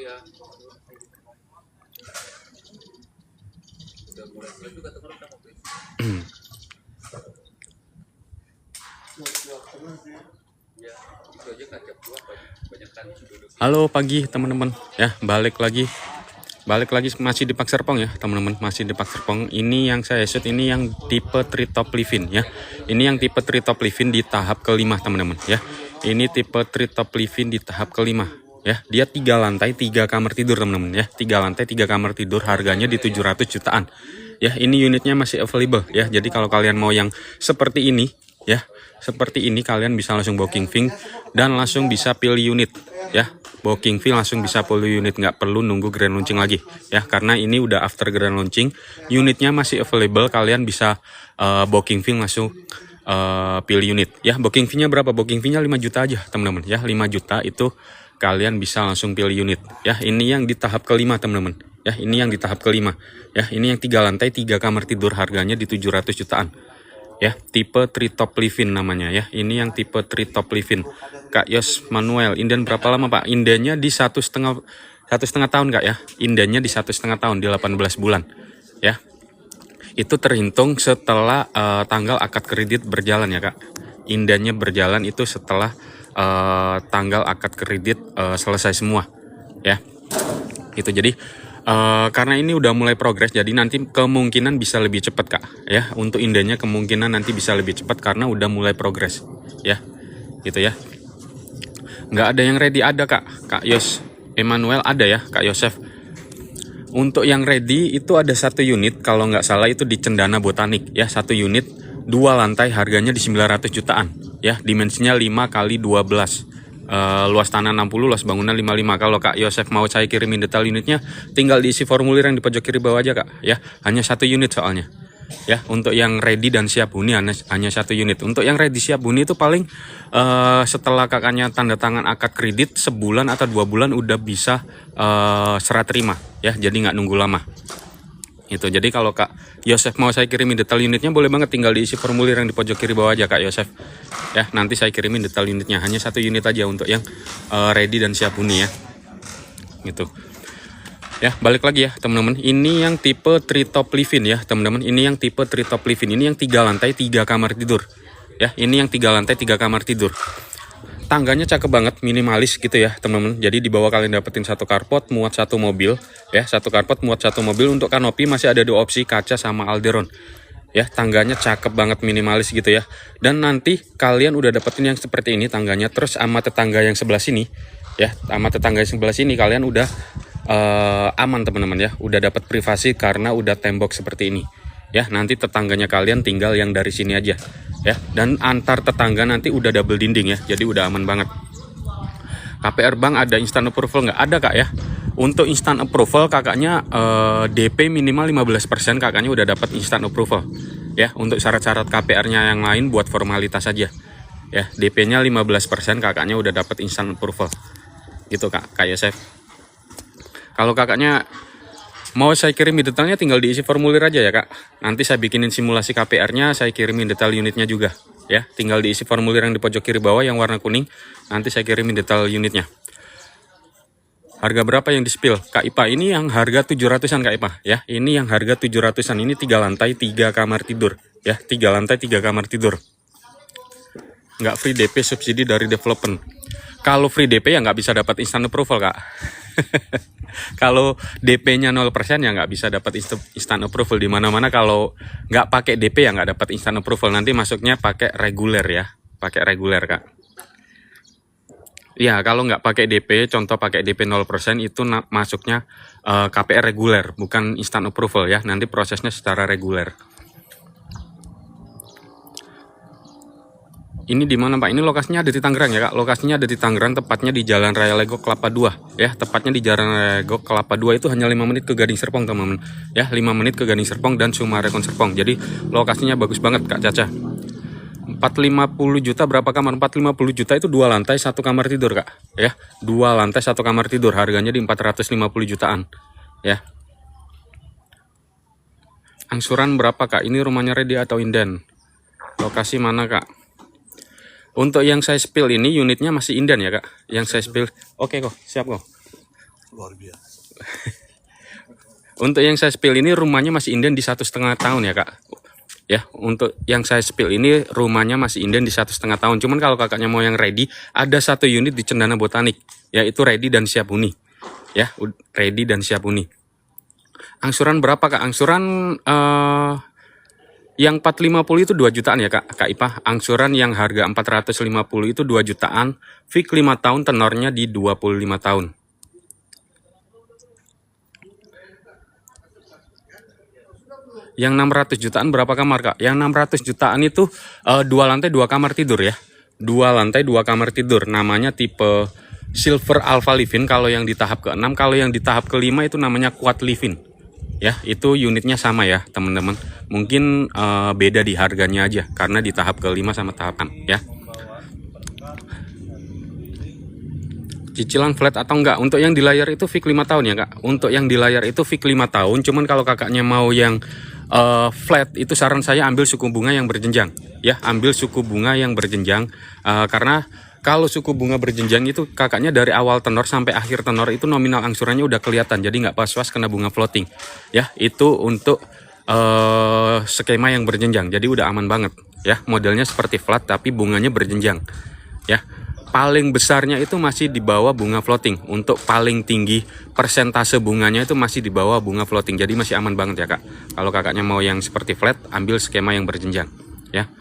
ya. Udah mulai juga teman-teman. Halo pagi teman-teman ya, balik lagi masih di Pak Serpong ya teman-teman, masih di Pak Serpong. Ini yang saya shoot ini yang tipe treetop living ya. Ini yang tipe treetop living di tahap kelima teman-teman ya. Ini tipe treetop living di tahap kelima ya. Dia 3 lantai 3 kamar tidur teman-teman ya. 3 lantai 3 kamar tidur, harganya di 700 jutaan. Ya, ini unitnya masih available ya. Jadi kalau kalian mau yang seperti ini ya, seperti ini kalian bisa langsung booking fee dan langsung bisa pilih unit ya. Booking fee langsung bisa pilih unit, nggak perlu nunggu grand launching lagi ya, karena ini udah after grand launching, unitnya masih available. Kalian bisa booking fee langsung pilih unit ya. Booking fee-nya berapa? Booking fee-nya 5 juta aja teman-teman ya. 5 juta itu kalian bisa langsung pilih unit ya. Ini yang di tahap kelima teman-teman ya. Ini yang di tahap kelima ya. Ini yang 3 lantai 3 kamar tidur, harganya di 700 jutaan ya. Tipe treetop living namanya ya. Ini yang tipe treetop living. Kak Yos Manuel, inden berapa lama Pak? Indennya di 1,5 tahun Kak ya. Indennya di 1,5 tahun, di 18 bulan ya. Itu terhitung setelah tanggal akad kredit berjalan ya Kak. Indennya berjalan itu setelah tanggal akad kredit selesai semua ya. Itu jadi karena ini udah mulai progres, jadi nanti kemungkinan bisa lebih cepat Kak ya. Untuk indennya kemungkinan nanti bisa lebih cepat karena udah mulai progres ya. Gitu ya. Nggak ada yang ready, ada Kak Yos Emmanuel ada ya Kak Yosef. Untuk yang ready itu ada 1 unit kalau nggak salah, itu di Cendana Botanik ya. 1 unit 2 lantai, harganya di 900 jutaan ya. Dimensinya 5x12, luas tanah 60, luas bangunan 55. Kalau Kak Yosef mau saya kirimin detail unitnya, tinggal diisi formulir yang di pojok kiri bawah aja Kak ya. Hanya 1 unit soalnya ya. Untuk yang ready dan siap huni hanya 1 unit. Untuk yang ready siap huni itu paling setelah kakaknya tanda tangan akad kredit sebulan atau 2 bulan udah bisa serah terima ya. Jadi nggak nunggu lama itu. Jadi kalau Kak Yosef mau saya kirimin detail unitnya, boleh banget tinggal diisi formulir yang di pojok kiri bawah aja Kak Yosef ya. Nanti saya kirimin detail unitnya. Hanya 1 unit aja untuk yang ready dan siap huni ya. Gitu ya. Balik lagi ya teman-teman, ini yang tipe treetop living ya teman-teman. Ini yang tipe treetop living, ini yang 3 lantai 3 kamar tidur ya. Ini yang 3 lantai 3 kamar tidur. Tangganya cakep banget, minimalis gitu ya teman-teman. Jadi di bawah kalian dapetin 1 carport muat 1 mobil ya. 1 carport muat 1 mobil. Untuk kanopi masih ada 2 opsi, kaca sama alderon ya. Tangganya cakep banget, minimalis gitu ya. Dan nanti kalian udah dapetin yang seperti ini tangganya. Terus sama tetangga yang sebelah sini ya, sama tetangga yang sebelah sini kalian udah aman teman-teman ya. Udah dapat privasi karena udah tembok seperti ini ya. Nanti tetangganya kalian tinggal yang dari sini aja ya. Dan antar tetangga nanti udah double dinding ya. Jadi udah aman banget. KPR Bank ada instant approval nggak? Ada Kak ya. Untuk instant approval kakaknya DP minimal 15%, kakaknya udah dapat instant approval ya. Untuk syarat-syarat KPR-nya yang lain buat formalitas aja ya. DP-nya 15%, kakaknya udah dapat instant approval gitu Kak Yosef. Kalau kakaknya mau saya kirimin detailnya, tinggal diisi formulir aja ya Kak. Nanti saya bikinin simulasi KPR-nya, saya kirimin detail unitnya juga ya. Tinggal diisi formulir yang di pojok kiri bawah yang warna kuning, nanti saya kirimin detail unitnya. Harga berapa yang di-spill? Kak Ipa, ini yang harga 700-an Kak Ipa ya. Ini yang harga 700-an. Ini 3 lantai 3 kamar tidur ya. 3 lantai 3 kamar tidur. Nggak free DP subsidi dari development. Kalau free DP ya nggak bisa dapat instant approval Kak. Kalau DP-nya 0% ya nggak bisa dapat instant approval di mana-mana. Kalau nggak pakai DP ya nggak dapat instant approval. Nanti masuknya pakai reguler ya, pakai reguler Kak. Ya kalau nggak pakai DP, contoh pakai DP 0% itu masuknya KPR reguler, bukan instant approval ya. Nanti prosesnya secara reguler. Ini di mana Pak? Ini lokasinya ada di Tangerang ya Kak. Lokasinya ada di Tangerang, tepatnya di Jalan Raya Legok Kelapa 2 ya. Tepatnya di Jalan Raya Legok Kelapa 2, itu hanya 5 menit ke Gading Serpong teman-teman ya. 5 menit ke Gading Serpong dan Sumarekon Serpong. Jadi lokasinya bagus banget Kak Caca. 450 juta berapa kamar? 450 juta itu 2 lantai 1 kamar tidur Kak ya. 2 lantai 1 kamar tidur, harganya di 450 jutaan ya. Angsuran berapa Kak? Ini rumahnya ready atau inden? Lokasi mana Kak? Untuk yang saya spill ini unitnya masih inden ya Kak. Yang saya spill, oke kok, siap kok. luar biasa. Untuk yang saya spill ini rumahnya masih inden di 1,5 tahun ya kak. Ya, untuk yang saya spill ini rumahnya masih inden di 1,5 tahun. Cuman kalau kakaknya mau yang ready, ada 1 unit di Cendana Botanik, yaitu ready dan siap huni. Ya, ready dan siap huni. Angsuran berapa kak? Angsuran yang 450 itu 2 jutaan ya kak Ipa. Angsuran yang harga 450 itu 2 jutaan. Fix 5 tahun, tenornya di 25 tahun. Yang 600 jutaan berapa kamar kak? Yang 600 jutaan itu 2 lantai 2 kamar tidur ya. 2 lantai 2 kamar tidur. Namanya tipe Silver Alpha Livin kalau yang di tahap ke-6. Kalau yang di tahap ke-5 itu namanya Quad Livin. Ya, itu unitnya sama ya teman-teman. Mungkin beda di harganya aja karena di tahap ke-5 sama tahap 6 ya. Cicilan flat atau enggak? Untuk yang di layar itu fix 5 tahun ya kak. Untuk yang di layar itu fix 5 tahun. Cuman kalau kakaknya mau yang flat itu saran saya ambil suku bunga yang berjenjang ya, ambil suku bunga yang berjenjang karena kalau suku bunga berjenjang itu kakaknya dari awal tenor sampai akhir tenor itu nominal angsurannya udah kelihatan, jadi nggak pas-pas kena bunga floating ya. Itu untuk skema yang berjenjang, jadi udah aman banget ya. Modelnya seperti flat tapi bunganya berjenjang ya. Paling besarnya itu masih di bawah bunga floating. Untuk paling tinggi persentase bunganya itu masih di bawah bunga floating. Jadi masih aman banget ya kak. Kalau kakaknya mau yang seperti flat, ambil skema yang berjenjang ya.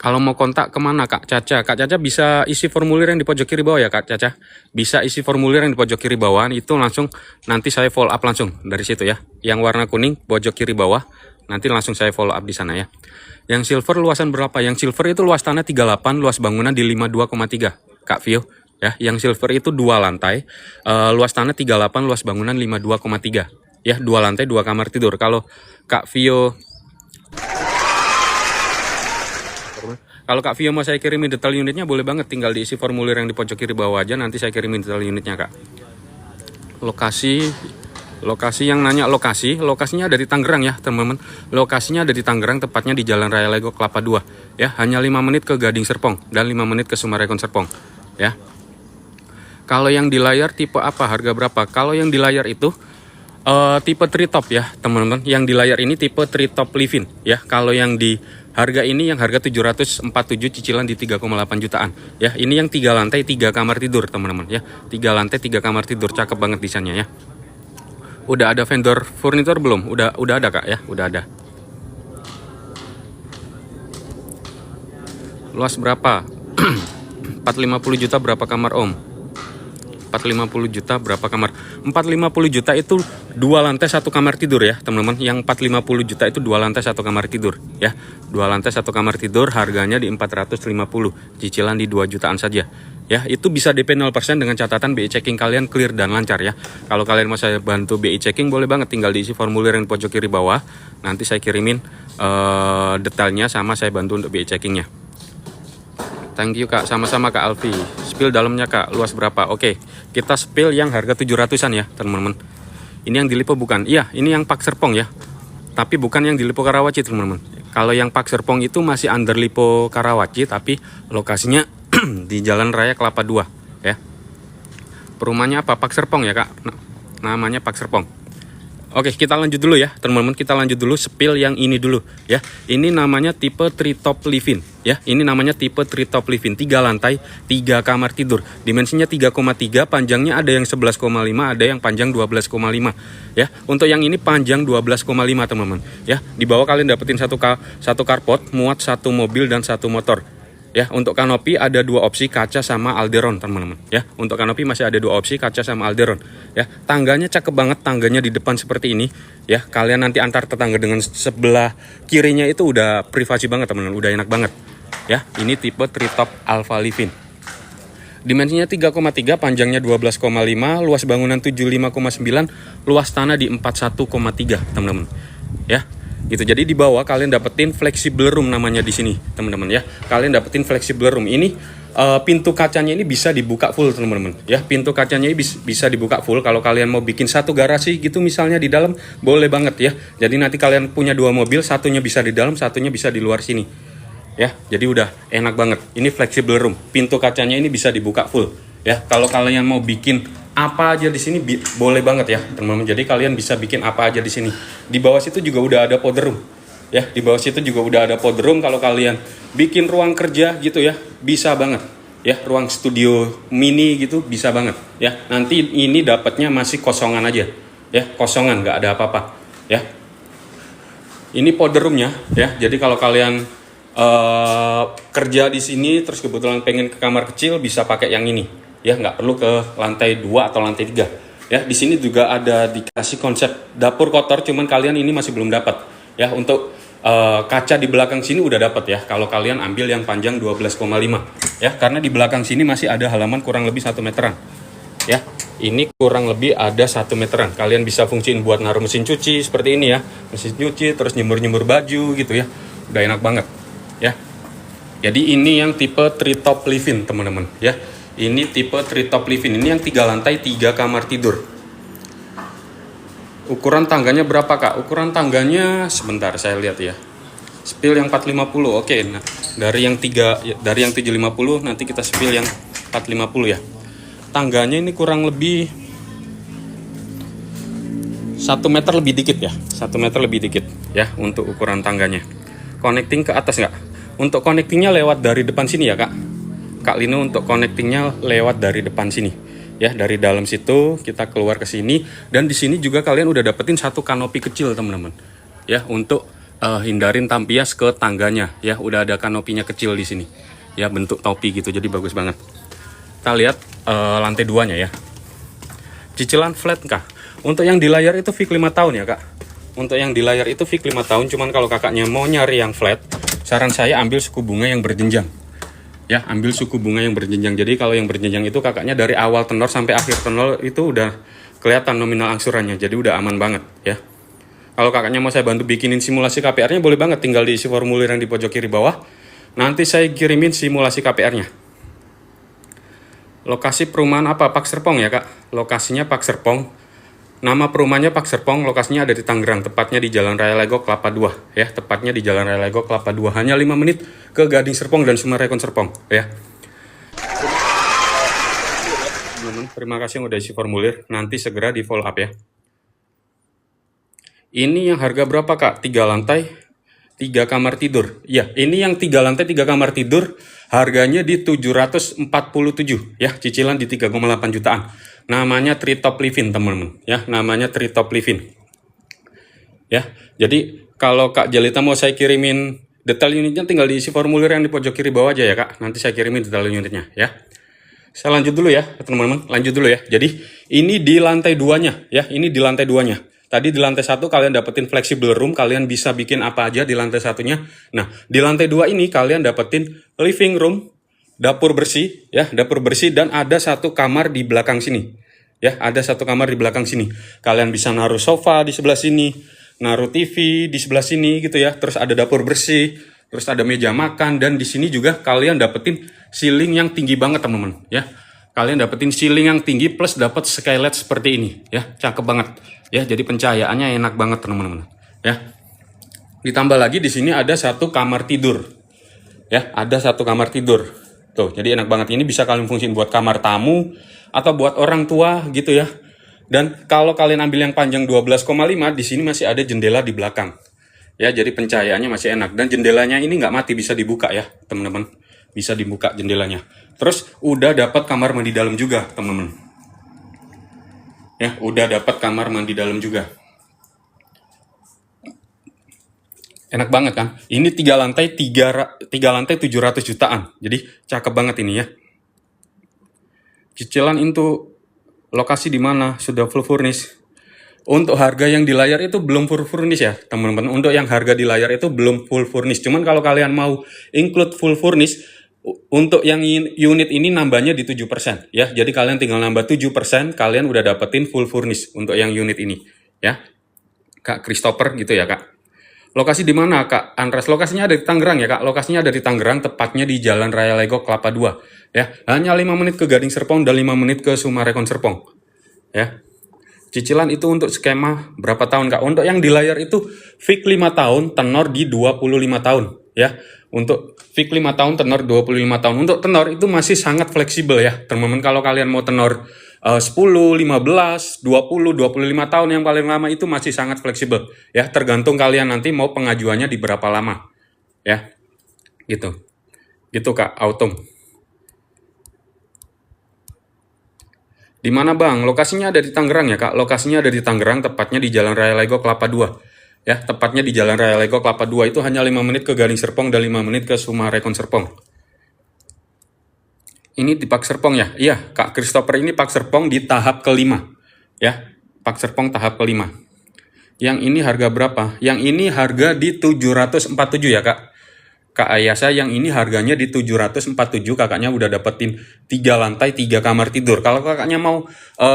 Kalau mau kontak kemana kak Caca? Kak Caca bisa isi formulir yang di pojok kiri bawah ya kak Caca. Bisa isi formulir yang di pojok kiri bawah. Itu langsung nanti saya follow up langsung dari situ ya. Yang warna kuning pojok kiri bawah. Nanti langsung saya follow up di sana ya. Yang silver luasan berapa? Yang silver itu luas tanah 38, luas bangunan di 52,3 Kak Vio ya. Yang silver itu 2 lantai, luas tanah 38, luas bangunan 52,3 ya. 2 lantai 2 kamar tidur. Kalau Kak Vio mau saya kirimin detail unitnya, boleh banget, tinggal diisi formulir yang di pojok kiri bawah aja, nanti saya kirimin detail unitnya kak. Lokasi yang nanya lokasinya ada di Tangerang ya teman-teman. Lokasinya ada di Tangerang, tepatnya di Jalan Raya Lego Kelapa 2 ya. Hanya 5 menit ke Gading Serpong dan 5 menit ke Summarecon Serpong ya. Kalau yang di layar tipe apa, harga berapa? Kalau yang di layar itu tipe treetop ya teman-teman. Yang di layar ini tipe treetop living ya. Kalau yang di harga ini, yang harga 747 cicilan di 3,8 jutaan ya. Ini yang 3 lantai 3 kamar tidur teman-teman ya. 3 lantai 3 kamar tidur, cakep banget desainnya ya. Udah ada vendor furnitur belum? Udah ada kak ya, udah ada. Luas berapa? 450 juta berapa kamar om? 450 juta berapa kamar? 450 juta itu 2 lantai 1 kamar tidur ya teman-teman. Yang 450 juta itu 2 lantai 1 kamar tidur ya. 2 lantai 1 kamar tidur, harganya di 450, cicilan di 2 jutaan saja ya. Itu bisa DP 0% dengan catatan BI checking kalian clear dan lancar ya. Kalau kalian mau saya bantu BI checking, boleh banget, tinggal diisi formulir yang di pojok kiri bawah. Nanti saya kirimin detailnya, sama saya bantu untuk BI checkingnya. Thank you kak, sama-sama kak Alfi. Spill dalamnya kak, luas berapa? Oke, kita spill yang harga 700-an ya teman-teman. Ini yang di Lipo bukan? Iya, ini yang Pak Serpong ya. Tapi bukan yang di Lipo Karawaci teman-teman. Kalau yang Pak Serpong itu masih under Lipo Karawaci, tapi lokasinya di Jalan Raya Kelapa 2 ya. Perumahannya apa? Pak Serpong ya kak. Namanya Pak Serpong. Oke, kita lanjut dulu ya teman-teman. Kita lanjut dulu spill yang ini dulu ya. Ini namanya tipe treetop living ya. Ini namanya tipe treetop living, 3 lantai 3 kamar tidur. Dimensinya 3,3, panjangnya ada yang 11,5, ada yang panjang 12,5 ya. Untuk yang ini panjang 12,5 teman-teman ya. Di bawah kalian dapetin satu carport, muat 1 mobil dan 1 motor ya. Untuk kanopi ada 2 opsi, kaca sama alderon teman-teman ya. Untuk kanopi masih ada 2 opsi, kaca sama alderon ya. Tangganya cakep banget, tangganya di depan seperti ini ya. Kalian nanti antar tetangga dengan sebelah kirinya itu udah privasi banget teman-teman, udah enak banget ya. Ini tipe treetop alpha living. Dimensinya 3,3, panjangnya 12,5, luas bangunan 75,9, luas tanah di 41,3 teman-teman ya. Gitu. Jadi di bawah kalian dapetin flexible room namanya di sini teman-teman ya. Kalian dapetin flexible room ini, pintu kacanya ini bisa dibuka full teman-teman ya. Pintu kacanya ini bisa dibuka full. Kalau kalian mau bikin 1 garasi gitu misalnya di dalam, boleh banget ya. Jadi nanti kalian punya 2 mobil, satunya bisa di dalam, satunya bisa di luar sini ya. Jadi udah enak banget. Ini flexible room, pintu kacanya ini bisa dibuka full ya. Kalau kalian mau bikin apa aja di sini boleh banget ya teman-teman. Jadi kalian bisa bikin apa aja di sini. Di bawah situ juga udah ada powder room. Ya, di bawah situ juga udah ada powder room. Kalau kalian bikin ruang kerja gitu ya, bisa banget. Ya, ruang studio mini gitu bisa banget. Ya, nanti ini dapatnya masih kosongan aja. Ya, kosongan, nggak ada apa-apa. Ya, ini powder roomnya. Ya, jadi kalau kalian kerja di sini terus kebetulan pengen ke kamar kecil, bisa pakai yang ini. Ya, nggak perlu ke lantai 2 atau lantai 3. Ya, di sini juga ada dikasih konsep dapur kotor, cuman kalian ini masih belum dapat. Ya, untuk kaca di belakang sini udah dapat ya. Kalau kalian ambil yang panjang 12,5 ya, karena di belakang sini masih ada halaman kurang lebih 1 meteran. Ya, ini kurang lebih ada 1 meteran. Kalian bisa fungsiin buat naruh mesin cuci seperti ini ya. Mesin cuci terus nyemur baju gitu ya. Udah enak banget ya. Jadi ini yang tipe treetop living teman-teman ya. Ini tipe treetop living. Ini yang 3 lantai 3 kamar tidur. Ukuran tangganya berapa kak? Ukuran tangganya sebentar saya lihat ya. Spill yang 450. Oke, nah dari yang 750 nanti kita spill yang 450 ya. Tangganya ini kurang lebih 1 meter lebih dikit ya. 1 meter lebih dikit ya untuk ukuran tangganya. Connecting ke atas nggak? Untuk connectingnya lewat dari depan sini ya kak. Kak Lino untuk connectingnya lewat dari depan sini. Ya, dari dalam situ kita keluar ke sini, dan di sini juga kalian udah dapetin satu kanopi kecil teman-teman. Ya, untuk hindarin tampias ke tangganya. Ya, udah ada kanopinya kecil di sini. Ya, bentuk topi gitu, jadi bagus banget. Kita lihat lantai 2-nya ya. Cicilan flat kah? Untuk yang di layar itu fix 5 tahun ya kak. Untuk yang di layar itu fix 5 tahun, cuman kalau kakaknya mau nyari yang flat, saran saya ambil suku bunga yang berjenjang. Ya, ambil suku bunga yang berjenjang. Jadi kalau yang berjenjang itu kakaknya dari awal tenor sampai akhir tenor itu udah kelihatan nominal angsurannya. Jadi udah aman banget ya. Kalau kakaknya mau saya bantu bikinin simulasi KPR-nya, boleh banget, tinggal diisi formulir yang di pojok kiri bawah. Nanti saya kirimin simulasi KPR-nya. Lokasi perumahan apa? Pak Serpong ya kak. Lokasinya Pak Serpong. Nama perumahannya Pak Serpong, lokasinya ada di Tangerang, tepatnya di Jalan Raya Legok Kelapa 2 ya, tepatnya di Jalan Raya Legok Kelapa 2. Hanya 5 menit ke Gading Serpong dan Sumarekon Serpong ya. Terima kasih yang udah isi formulir, nanti segera di follow up ya. Ini yang harga berapa kak? 3 lantai 3 kamar tidur. Ya, ini yang 3 lantai 3 kamar tidur harganya di 747 ya, cicilan di 3,8 jutaan. Namanya Treetop Living teman-teman ya, namanya Treetop Living ya. Jadi kalau Kak Jelita mau saya kirimin detail unitnya, tinggal diisi formulir yang di pojok kiri bawah aja ya kak, nanti saya kirimin detail unitnya ya. Saya lanjut dulu ya teman-teman, lanjut dulu ya. Jadi ini di lantai 2-nya ya, ini di lantai 2-nya. Tadi di lantai 1 kalian dapetin flexible room, kalian bisa bikin apa aja di lantai 1-nya. Nah, di lantai 2 ini kalian dapetin living room, dapur bersih ya, dapur bersih, dan ada satu kamar di belakang sini. Ya, ada satu kamar di belakang sini. Kalian bisa naruh sofa di sebelah sini, naruh TV di sebelah sini gitu ya. Terus ada dapur bersih, terus ada meja makan, dan di sini juga kalian dapetin ceiling yang tinggi banget teman-teman ya. Kalian dapetin ceiling yang tinggi plus dapat skylight seperti ini ya, cakep banget ya. Jadi pencahayaannya enak banget teman-teman ya. Ditambah lagi di sini ada satu kamar tidur ya, ada satu kamar tidur tuh. Jadi enak banget, ini bisa kalian fungsiin buat kamar tamu atau buat orang tua gitu ya. Dan kalau kalian ambil yang panjang 12,5, di sini masih ada jendela di belakang ya, jadi pencahayaannya masih enak, dan jendelanya ini nggak mati, bisa dibuka ya teman-teman, bisa dibuka jendelanya. Terus udah dapat kamar mandi dalam juga teman-teman ya, udah dapat kamar mandi dalam juga. Enak banget kan? Ini 3 lantai 700 jutaan. Jadi cakep banget ini ya. Cicilan itu lokasi di mana? Sudah full furnish. Untuk harga yang di layar itu belum full furnish ya teman-teman. Untuk yang harga di layar itu belum full furnish. Cuman kalau kalian mau include full furnish, untuk yang unit ini nambahnya di 7% ya. Jadi kalian tinggal nambah 7%, kalian udah dapetin full furnish untuk yang unit ini ya. Kak Christopher gitu ya kak. Lokasi di mana kak Andres? Lokasinya ada di Tangerang ya kak. Lokasinya ada di Tangerang, tepatnya di Jalan Raya Legok Kelapa 2 ya. Hanya 5 menit ke Gading Serpong dan 5 menit ke Sumarekon Serpong ya. Cicilan itu untuk skema berapa tahun kak? Untuk yang di layar itu fix 5 tahun, tenor di 25 tahun ya. Untuk fix 5 tahun, tenor 25 tahun. Untuk tenor itu masih sangat fleksibel ya teman-teman. Kalau kalian mau tenor 10, 15, 20, 25 tahun yang paling lama itu masih sangat fleksibel ya, tergantung kalian nanti mau pengajuannya di berapa lama ya. Gitu. Gitu Kak Autumn. Di mana Bang? Lokasinya ada di Tangerang ya Kak. Lokasinya ada di Tangerang, tepatnya di Jalan Raya Lego Kelapa 2. Ya, tepatnya di Jalan Raya Lego Kelapa 2 itu hanya 5 menit ke Gading Serpong dan 5 menit ke Sumarekon Serpong. Ini di Pak Serpong ya? Iya, Kak Christopher, ini Pak Serpong di tahap kelima. Ya, Pak Serpong tahap kelima. Yang ini harga berapa? Yang ini harga di 747 ya Kak. Kak Ayasa yang ini harganya di 747, kakaknya udah dapetin 3 lantai 3 kamar tidur. Kalau kakaknya mau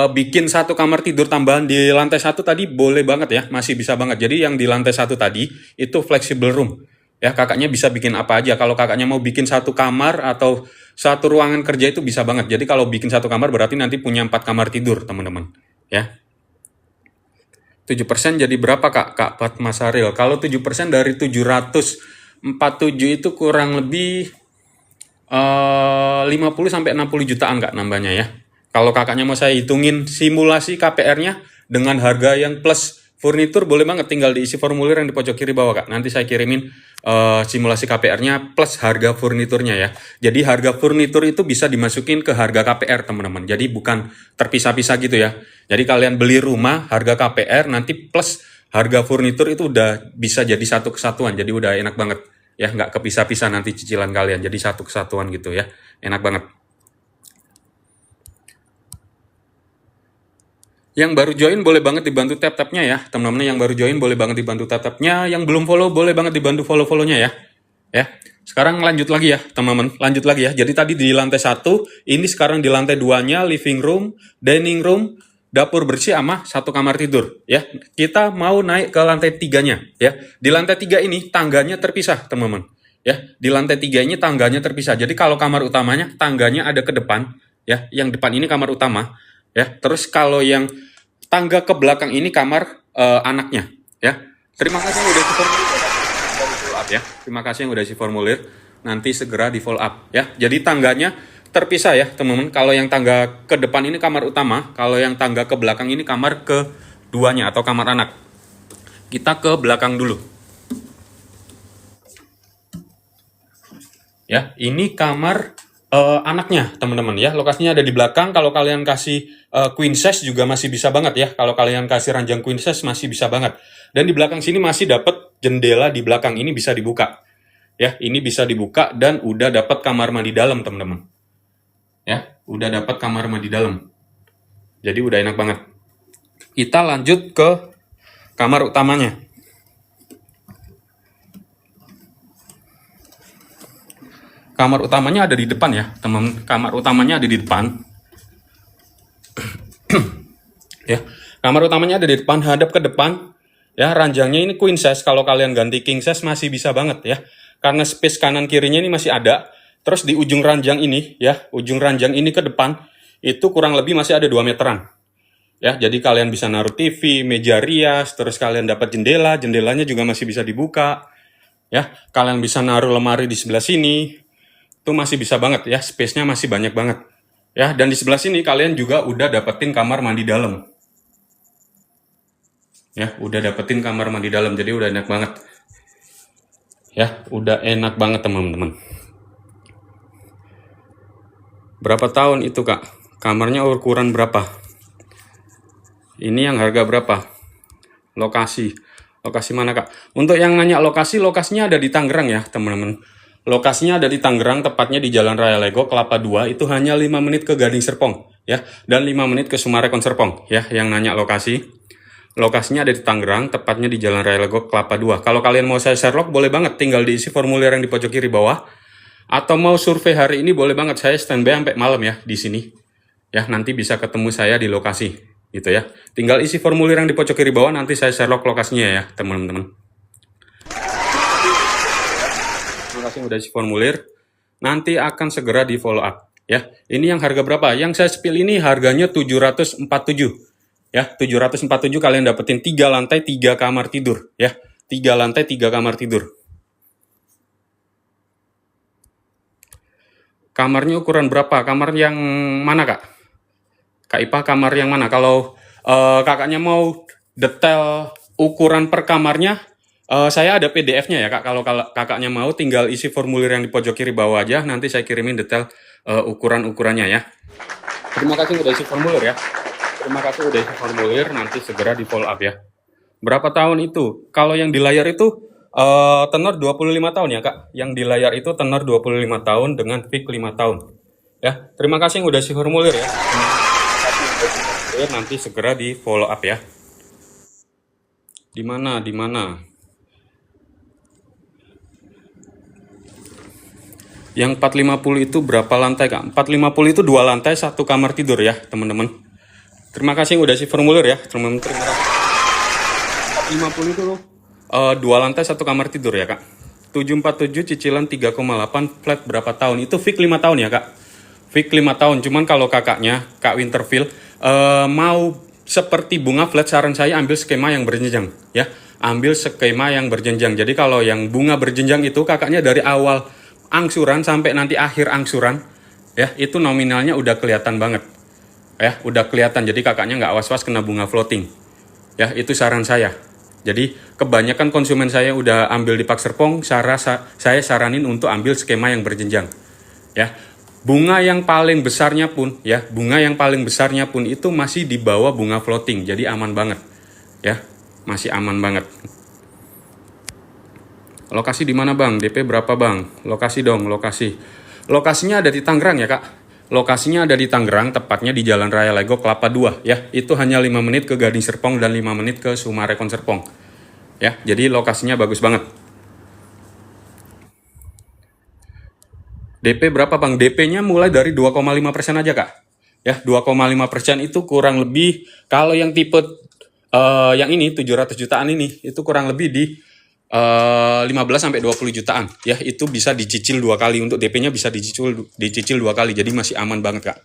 bikin 1 kamar tidur tambahan di lantai 1 tadi boleh banget ya, masih bisa banget. Jadi yang di lantai 1 tadi itu flexible room. Ya, kakaknya bisa bikin apa aja. Kalau kakaknya mau bikin 1 kamar atau 1 ruangan kerja itu bisa banget. Jadi kalau bikin 1 kamar berarti nanti punya 4 kamar tidur, teman-teman. Ya. 7% jadi berapa Kak? Kak Fatma Saril. Kalau 7% dari 747 itu kurang lebih 50 sampai 60 jutaan Kak nambahnya ya. Kalau kakaknya mau saya hitungin simulasi KPR-nya dengan harga yang plus furnitur, boleh banget tinggal diisi formulir yang di pojok kiri bawah Kak. Nanti saya kirimin simulasi KPR-nya plus harga furniturnya ya. Jadi harga furnitur itu bisa dimasukin ke harga KPR teman-teman. Jadi bukan terpisah-pisah gitu ya. Jadi kalian beli rumah harga KPR nanti plus harga furnitur itu udah bisa jadi satu kesatuan. Jadi udah enak banget ya, nggak kepisah-pisah nanti cicilan kalian, jadi satu kesatuan gitu ya, enak banget. Yang baru join boleh banget dibantu tap-tapnya ya teman-teman. Yang baru join boleh banget dibantu tap-tapnya. Yang belum follow boleh banget dibantu follow-follownya ya. Ya, sekarang lanjut lagi ya teman-teman, lanjut lagi ya. Jadi tadi di lantai 1, ini sekarang di lantai 2-nya living room, dining room, dapur bersih sama 1 kamar tidur ya. Kita mau naik ke lantai 3-nya ya. Di lantai 3 ini tangganya terpisah teman-teman ya. Di lantai 3 ini tangganya terpisah. Jadi kalau kamar utamanya tangganya ada ke depan ya. Yang depan ini kamar utama ya. Terus kalau yang tangga ke belakang ini kamar anaknya ya. Terima kasih udah di formulir ya. Terima kasih yang udah isi formulir. Nanti segera di follow up ya. Jadi tangganya terpisah ya teman-teman. Kalau yang tangga ke depan ini kamar utama, kalau yang tangga ke belakang ini kamar keduanya atau kamar anak. Kita ke belakang dulu. Ya, ini kamar anaknya teman-teman ya. Lokasinya ada di belakang. Kalau kalian kasih queen size juga masih bisa banget ya. Kalau kalian kasih ranjang queen size masih bisa banget. Dan di belakang sini masih dapat jendela, di belakang ini bisa dibuka. Ya, ini bisa dibuka dan udah dapat kamar mandi dalam teman-teman. Ya, udah dapat kamar mandi dalam. Jadi udah enak banget. Kita lanjut ke kamar utamanya. Kamar utamanya ada di depan ya, teman. Kamar utamanya ada di depan. Ya, kamar utamanya ada di depan, hadap ke depan. Ya, ranjangnya ini queen size. Kalau kalian ganti king size masih bisa banget ya. Karena space kanan kirinya ini masih ada. Terus di ujung ranjang ini ya, ujung ranjang ini ke depan itu kurang lebih masih ada 2 meteran. Ya, jadi kalian bisa naruh TV, meja rias, terus kalian dapat jendela, jendelanya juga masih bisa dibuka. Ya, kalian bisa naruh lemari di sebelah sini. Itu masih bisa banget ya, space-nya masih banyak banget. Ya, dan di sebelah sini kalian juga udah dapetin kamar mandi dalam. Ya, udah dapetin kamar mandi dalam, jadi udah enak banget. Ya, udah enak banget teman-teman. Berapa tahun itu Kak? Kamarnya ukuran berapa? Ini yang harga berapa? Lokasi. Lokasi mana Kak? Untuk yang nanya lokasi, lokasinya ada di Tangerang ya teman-teman. Lokasinya ada di Tangerang, tepatnya di Jalan Raya Lego Kelapa 2, itu hanya 5 menit ke Gading Serpong ya, dan 5 menit ke Sumarekon Serpong ya. Yang nanya lokasi, lokasinya ada di Tangerang, tepatnya di Jalan Raya Lego Kelapa 2. Kalau kalian mau saya Sherlock boleh banget, tinggal diisi formulir yang di pojok kiri bawah. Atau mau survei hari ini boleh banget, saya standby sampai malam ya di sini. Ya, nanti bisa ketemu saya di lokasi gitu ya. Tinggal isi formulir yang di pojok kiri bawah, nanti saya Sherlock lokasinya ya teman-teman. Terima kasih udah isi formulir. Nanti akan segera di follow up ya. Ini yang harga berapa? Yang saya spill ini harganya 747 ya. 747 kalian dapetin 3 lantai 3 kamar tidur ya. 3 lantai 3 kamar tidur. Kamarnya ukuran berapa? Kamar yang mana Kak? Kak Ipa kamar yang mana? Kalau kakaknya mau detail ukuran per kamarnya, saya ada PDF-nya ya Kak. Kalau kakaknya mau tinggal isi formulir yang di pojok kiri bawah aja, nanti saya kirimin detail ukuran-ukurannya ya. Terima kasih udah isi formulir ya. Terima kasih udah isi formulir, nanti segera di follow up ya. Berapa tahun itu? Kalau yang di layar itu tenor 25 tahun ya Kak. Yang di layar itu tenor 25 tahun dengan fix 5 tahun. Ya, terima kasih yang udah isi formulir ya. Nanti segera di follow up ya. Di mana? Yang 450 itu berapa lantai Kak? 450 itu 2 lantai 1 kamar tidur ya teman-teman. Terima kasih yang udah isi formulir ya teman-teman. Terima kasih. 450 itu 2 lantai 1 kamar tidur ya Kak. 747 cicilan 3,8 flat berapa tahun? Itu fix 5 tahun ya Kak. Fix 5 tahun. Cuman kalau kakaknya Kak Winterfield mau seperti bunga flat, saran saya ambil skema yang berjenjang ya. Ambil skema yang berjenjang. Jadi kalau yang bunga berjenjang itu kakaknya dari awal angsuran sampai nanti akhir angsuran ya, itu nominalnya udah kelihatan banget ya, udah kelihatan. Jadi kakaknya nggak was-was kena bunga floating ya. Itu saran saya. Jadi kebanyakan konsumen saya udah ambil di Pak Serpong, saya saranin untuk ambil skema yang berjenjang ya. Bunga yang paling besarnya pun ya, bunga yang paling besarnya pun itu masih di bawah bunga floating. Jadi aman banget ya, masih aman banget. Lokasi di mana Bang? DP berapa Bang? Lokasi dong, lokasi. Lokasinya ada di Tangerang ya Kak. Lokasinya ada di Tangerang, tepatnya di Jalan Raya Legok Kelapa 2 ya. Itu hanya 5 menit ke Gading Serpong dan 5 menit ke Sumarekon Serpong. Ya, jadi lokasinya bagus banget. DP berapa Bang? DP-nya mulai dari 2,5% aja Kak. Ya, 2,5% itu kurang lebih, kalau yang tipe yang ini 700 jutaan ini, itu kurang lebih di 15 sampai 20 jutaan ya. Itu bisa dicicil 2 kali. Untuk DP-nya bisa dicicil 2 kali. Jadi masih aman banget Kak.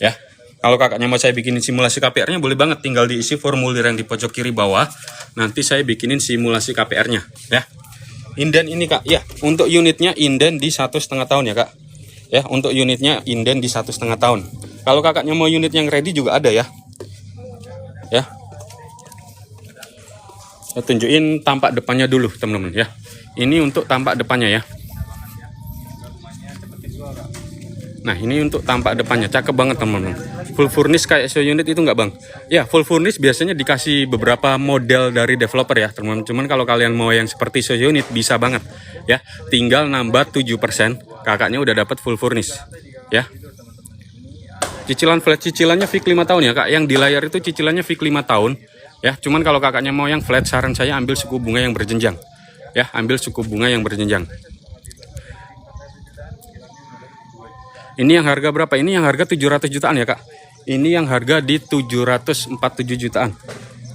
Ya. Kalau kakaknya mau saya bikinin simulasi KPR-nya boleh banget, tinggal diisi formulir yang di pojok kiri bawah. Nanti saya bikinin simulasi KPR-nya ya. Inden ini Kak. Ya, untuk unitnya inden di 1,5 tahun ya Kak. Ya, untuk unitnya inden di 1,5 tahun. Kalau kakaknya mau unit yang ready juga ada ya. Ya. Saya tunjukin tampak depannya dulu teman-teman ya. Ini untuk tampak depannya ya. Nah, ini untuk tampak depannya, cakep banget teman-teman. Full furnish kayak SO unit itu nggak Bang? Ya, full furnish biasanya dikasih beberapa model dari developer ya teman-teman. Cuman kalau kalian mau yang seperti SO unit bisa banget ya. Tinggal nambah 7%, kakaknya udah dapat full furnish ya. Cicilan flat, cicilannya fix 5 tahun ya Kak. Yang di layar itu cicilannya fix 5 tahun. Ya, cuman kalau kakaknya mau yang flat, saran saya ambil suku bunga yang berjenjang. Ya, ambil suku bunga yang berjenjang. Ini yang harga berapa? Ini yang harga 700 jutaan ya Kak. Ini yang harga di 747 jutaan.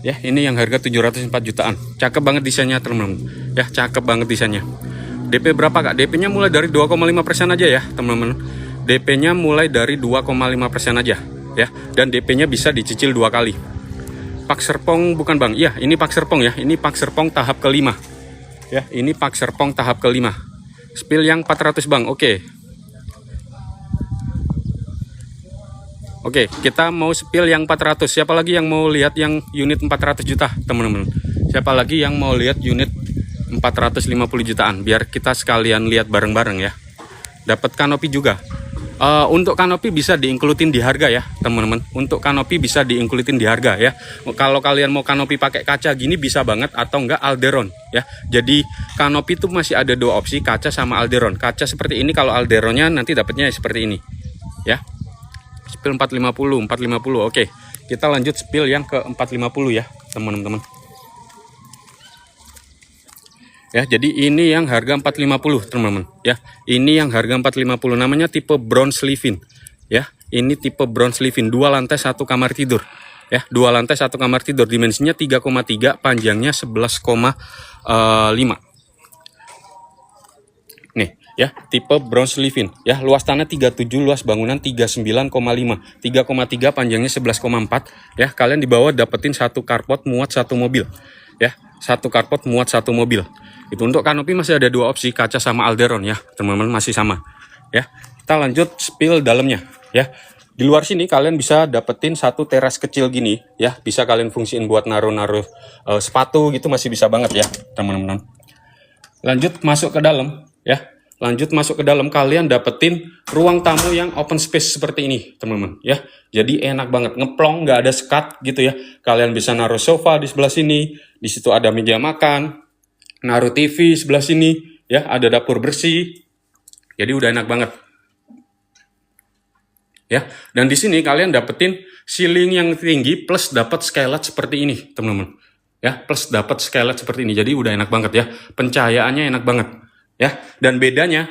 Ya, ini yang harga 704 jutaan. Cakep banget desainnya teman-teman. Ya, cakep banget desainnya. DP berapa Kak? DP-nya mulai dari 2,5% aja ya teman-teman. DP-nya mulai dari 2,5% aja ya. Dan DP-nya bisa dicicil 2 kali. Pak Serpong bukan Bang? Iya, ini Pak Serpong ya. Ini Pak Serpong tahap kelima. Ya, ini Pak Serpong tahap kelima. Spill yang 400 Bang. Oke. Oke, kita mau spill yang 400. Siapa lagi yang mau lihat yang unit 400 juta, teman-teman? Siapa lagi yang mau lihat unit 450 jutaan? Biar kita sekalian lihat bareng-bareng ya. Dapat kanopi juga. Untuk kanopi bisa diinklutin di harga ya teman-teman. Untuk kanopi bisa diinklutin di harga ya. Kalau kalian mau kanopi pakai kaca gini bisa banget, atau enggak Alderon ya. Jadi kanopi itu masih ada 2 opsi, kaca sama Alderon. Kaca seperti ini, kalau Alderonnya nanti dapatnya seperti ini ya. Spill 450. Oke, kita lanjut spill yang ke 450 ya teman-teman. Ya, jadi ini yang harga 450 teman-teman ya. Ini yang harga 450, namanya tipe bronze living ya. Ini tipe bronze living, 2 lantai 1 kamar tidur ya. 2 lantai 1 kamar tidur, dimensinya 3,3, panjangnya 11,5. Nih ya, tipe bronze living ya. Luas tanah 37, luas bangunan 39,5, 3,3, panjangnya 11,4 ya. Kalian di bawah dapetin 1 carport muat 1 mobil ya. 1 carport muat 1 mobil. Itu untuk kanopi masih ada 2 opsi, kaca sama Alderon ya teman-teman, masih sama ya. Kita lanjut spill dalamnya ya. Di luar sini kalian bisa dapetin satu teras kecil gini ya, bisa kalian fungsiin buat naruh-naruh sepatu gitu, masih bisa banget ya teman-teman. Lanjut masuk ke dalam ya. Lanjut masuk ke dalam, kalian dapetin ruang tamu yang open space seperti ini teman-teman ya. Jadi enak banget, ngeplong, nggak ada sekat gitu ya. Kalian bisa naruh sofa di sebelah sini, di situ ada meja makan, naruh TV sebelah sini ya, ada dapur bersih. Jadi udah enak banget ya. Dan di sini kalian dapetin ceiling yang tinggi plus dapat skylight seperti ini teman-teman ya, plus dapat skylight seperti ini. Jadi udah enak banget ya, pencahayaannya enak banget ya. Dan bedanya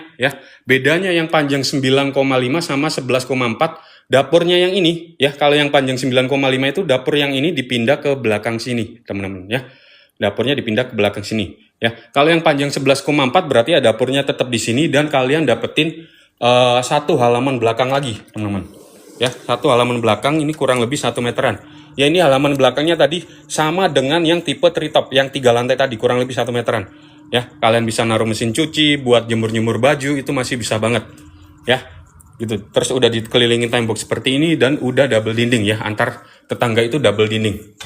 yang panjang 9,5 sama 11,4 dapurnya yang ini ya. Kalau yang panjang 9,5 itu dapur yang ini dipindah ke belakang sini teman-teman ya, dapurnya dipindah ke belakang sini ya. Kalau yang panjang 11,4 berarti ya dapurnya tetap di sini, dan kalian dapetin satu halaman belakang lagi teman-teman ya. Satu halaman belakang ini kurang lebih 1 meteran ya. Ini halaman belakangnya tadi sama dengan yang tipe treetop yang 3 lantai tadi, kurang lebih 1 meteran ya. Kalian bisa naruh mesin cuci, buat jemur-jemur baju, itu masih bisa banget ya gitu. Terus udah dikelilingin tembok seperti ini, dan udah double dinding ya, antar tetangga itu double dinding.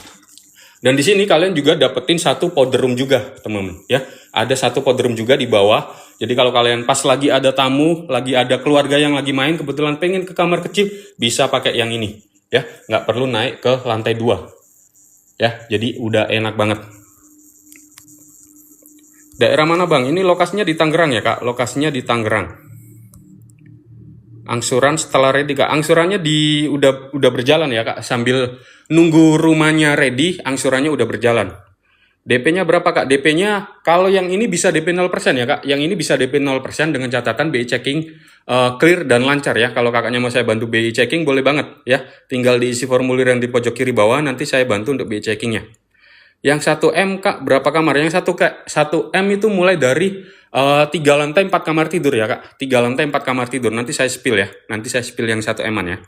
Dan di sini kalian juga dapetin satu powder room juga teman-teman ya. Ada satu powder room juga di bawah. Jadi kalau kalian pas lagi ada tamu, lagi ada keluarga yang lagi main, kebetulan pengen ke kamar kecil, bisa pakai yang ini ya, nggak perlu naik ke lantai 2 ya. Jadi udah enak banget. Daerah mana bang? Ini lokasinya di Tangerang ya kak, lokasinya di Tangerang. Angsuran setelah ready kak, angsurannya udah berjalan ya kak, sambil nunggu rumahnya ready, angsurannya udah berjalan. DP-nya berapa kak? DP-nya kalau yang ini bisa DP 0% ya kak, yang ini bisa DP 0% dengan catatan BI checking clear dan lancar ya. Kalau kakaknya mau saya bantu BI checking boleh banget ya, tinggal diisi formulir yang di pojok kiri bawah, nanti saya bantu untuk BI checkingnya. Yang 1M kak berapa kamar? Yang 1M itu mulai dari 3 lantai 4 kamar tidur ya kak. 3 lantai 4 kamar tidur. Nanti saya spill ya. Nanti saya spill yang 1M-an ya.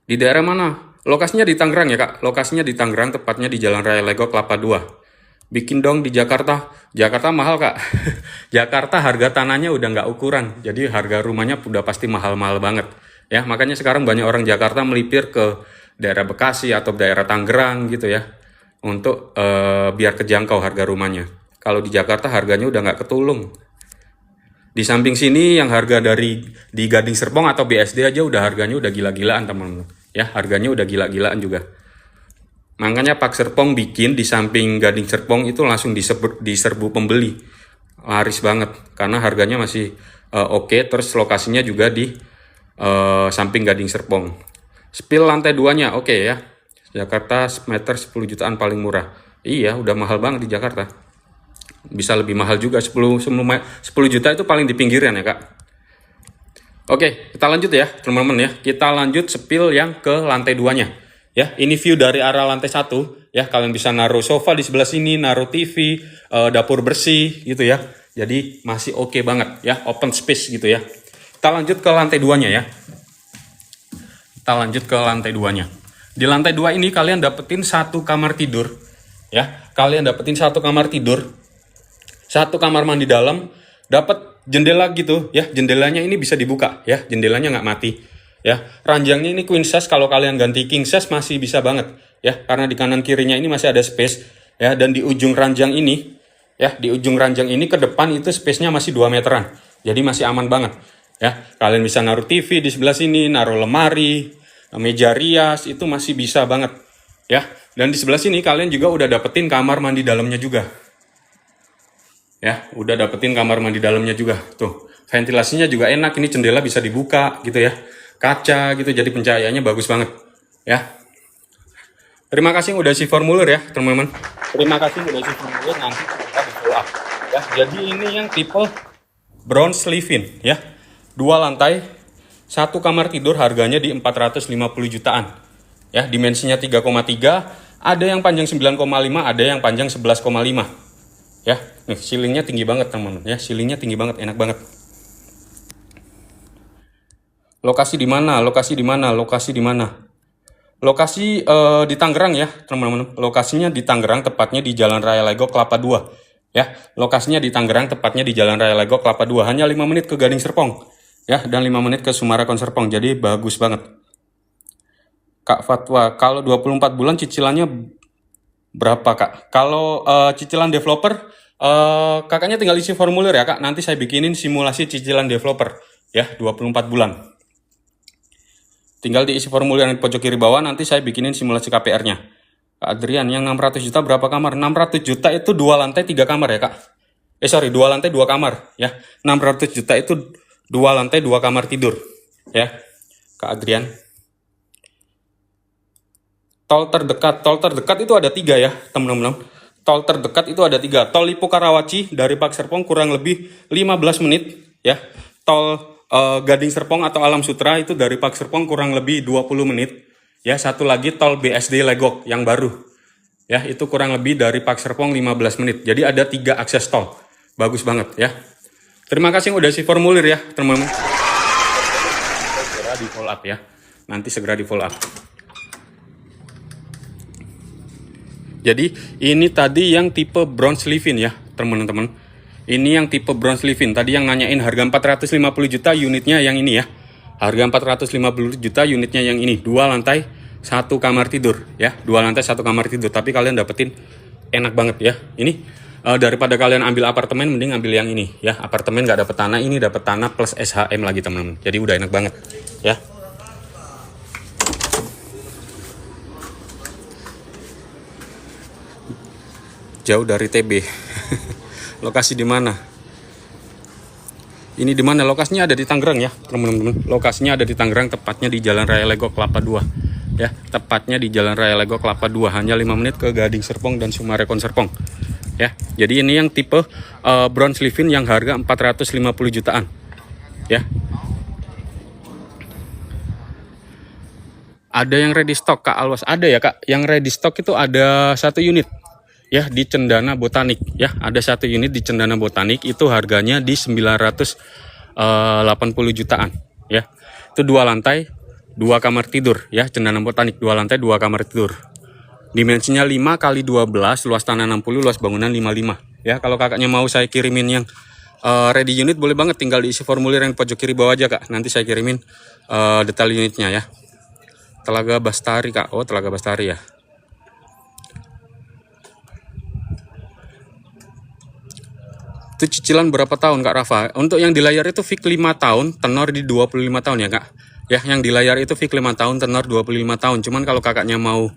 Di daerah mana? Lokasinya di Tangerang ya kak. Lokasinya di Tangerang, tepatnya di Jalan Raya Lego Kelapa 2. Bikin dong di Jakarta. Jakarta mahal kak. Jakarta harga tanahnya udah nggak ukuran. Jadi harga rumahnya udah pasti mahal-mahal banget. Ya, makanya sekarang banyak orang Jakarta melipir ke daerah Bekasi atau daerah Tangerang gitu ya, untuk biar kejangkau harga rumahnya. Kalau di Jakarta harganya udah nggak ketulung. Di samping sini yang harga di Gading Serpong atau BSD aja udah harganya udah gila-gilaan teman-teman ya, harganya udah gila-gilaan juga. Makanya Pak Serpong bikin di samping Gading Serpong itu langsung diserbu pembeli, laris banget karena harganya masih oke. Terus lokasinya juga di samping Gading Serpong. Spill lantai 2-nya oke ya. Jakarta meter 10 jutaan paling murah. Iya, udah mahal banget di Jakarta. Bisa lebih mahal juga, 10 juta itu paling di pinggiran ya kak. Oke, kita lanjut ya teman-teman ya. Kita lanjut spill yang ke lantai 2-nya ya. Ini view dari arah lantai 1 ya. Kalian bisa naruh sofa di sebelah sini, naruh TV, dapur bersih gitu ya. Jadi masih oke banget ya, open space gitu ya. Kita lanjut ke lantai 2-nya ya. Kita lanjut ke lantai 2-nya. Di lantai 2 ini kalian dapetin satu kamar tidur ya. Kalian dapetin satu kamar tidur, satu kamar mandi dalam, dapat jendela gitu ya. Jendelanya ini bisa dibuka ya, jendelanya nggak mati ya. Ranjangnya ini queen size, kalau kalian ganti king size masih bisa banget ya, karena di kanan kirinya ini masih ada space ya. Dan di ujung ranjang ini ya, di ujung ranjang ini ke depan itu space-nya masih 2 meteran. Jadi masih aman banget ya. Kalian bisa naruh TV di sebelah sini, naruh lemari, meja rias, itu masih bisa banget ya. Dan di sebelah sini kalian juga udah dapetin kamar mandi dalamnya juga ya, udah dapetin kamar mandi dalamnya juga. Tuh, ventilasinya juga enak, ini jendela bisa dibuka gitu ya, kaca gitu, jadi pencahayaannya bagus banget ya. Terima kasih udah isi formulir ya teman-teman. Terima kasih udah isi formulir, nanti kita di follow up ya. Jadi ini yang tipe bronze live-in ya, 2 lantai, 1 kamar tidur, harganya di 450 jutaan ya. Dimensinya 3,3, ada yang panjang 9,5, ada yang panjang 11,5 ya. Nih ceilingnya tinggi banget teman-teman ya, ceilingnya tinggi banget, enak banget. Lokasi di mana? Lokasi di mana? Lokasi di mana? Lokasi di Tangerang ya teman-teman. Lokasinya di Tangerang, tepatnya di Jalan Raya Lego Kelapa 2 ya. Lokasinya di Tangerang, tepatnya di Jalan Raya Lego Kelapa 2, hanya 5 menit ke Gading Serpong ya, dan 5 menit ke Sumarekon Serpong. Jadi bagus banget. Kak Fatwa, kalau 24 bulan cicilannya berapa Kak? Kalau cicilan developer, kakaknya tinggal isi formulir ya Kak. Nanti saya bikinin simulasi cicilan developer ya, 24 bulan. Tinggal diisi formulir yang di pojok kiri bawah, nanti saya bikinin simulasi KPR-nya. Kak Adrian, yang 600 juta berapa kamar? 600 juta itu 2 lantai 3 kamar ya Kak. Sorry, 2 lantai 2 kamar ya. 600 juta itu 2 lantai 2 kamar tidur ya Kak Adrian. Tol terdekat itu ada 3 ya teman-teman. Tol terdekat itu ada 3. Tol Lipo Karawaci dari Pak Serpong kurang lebih 15 menit ya. Tol Gading Serpong atau Alam Sutra itu dari Pak Serpong kurang lebih 20 menit ya. Satu lagi tol BSD Legok yang baru ya, itu kurang lebih dari Pak Serpong 15 menit. Jadi ada 3 akses tol. Bagus banget ya. Terima kasih udah isi formulir ya teman-teman. Segera di follow up ya. Nanti segera di follow up. Jadi ini tadi yang tipe bronze live-in ya teman-teman. Ini yang tipe bronze live-in. Tadi yang nanyain harga 450 juta unitnya yang ini ya. Harga 450 juta unitnya yang ini. 2 lantai 1 kamar tidur ya. 2 lantai 1 kamar tidur. Tapi kalian dapetin enak banget ya. Ini daripada kalian ambil apartemen, mending ambil yang ini ya. Apartemen nggak dapet tanah, ini dapet tanah plus SHM lagi teman-teman. Jadi udah enak banget ya. Jauh dari TB. Lokasi di mana? Ini di mana? Lokasinya ada di Tangerang ya, teman-teman. Lokasinya ada di Tangerang, tepatnya di Jalan Raya Legok Kelapa 2. Ya, tepatnya di Jalan Raya Legok Kelapa 2. Hanya 5 menit ke Gading Serpong dan Sumarekon Serpong. Ya, jadi ini yang tipe bronze live-in yang harga 450 jutaan. Ya. Ada yang ready stock Kak Alwas? Ada ya Kak. Yang ready stock itu ada 1 unit. Ya, di Cendana Botanik ya, ada 1 unit di Cendana Botanik, itu harganya di 980 jutaan ya. Itu 2 lantai 2 kamar tidur ya, Cendana Botanik 2 lantai 2 kamar tidur. Dimensinya 5 x 12, luas tanah 60, luas bangunan 55 ya. Kalau kakaknya mau saya kirimin yang ready unit, boleh banget, tinggal diisi formulir yang pojok kiri bawah aja Kak. Nanti saya kirimin detail unitnya ya. Telaga Bastari Kak. Oh, Telaga Bastari ya. Itu cicilan berapa tahun Kak Rafa? Untuk yang di layar itu fix 5 tahun, tenor di 25 tahun ya Kak. Ya, yang di layar itu fix 5 tahun, tenor 25 tahun. Cuman kalau kakaknya mau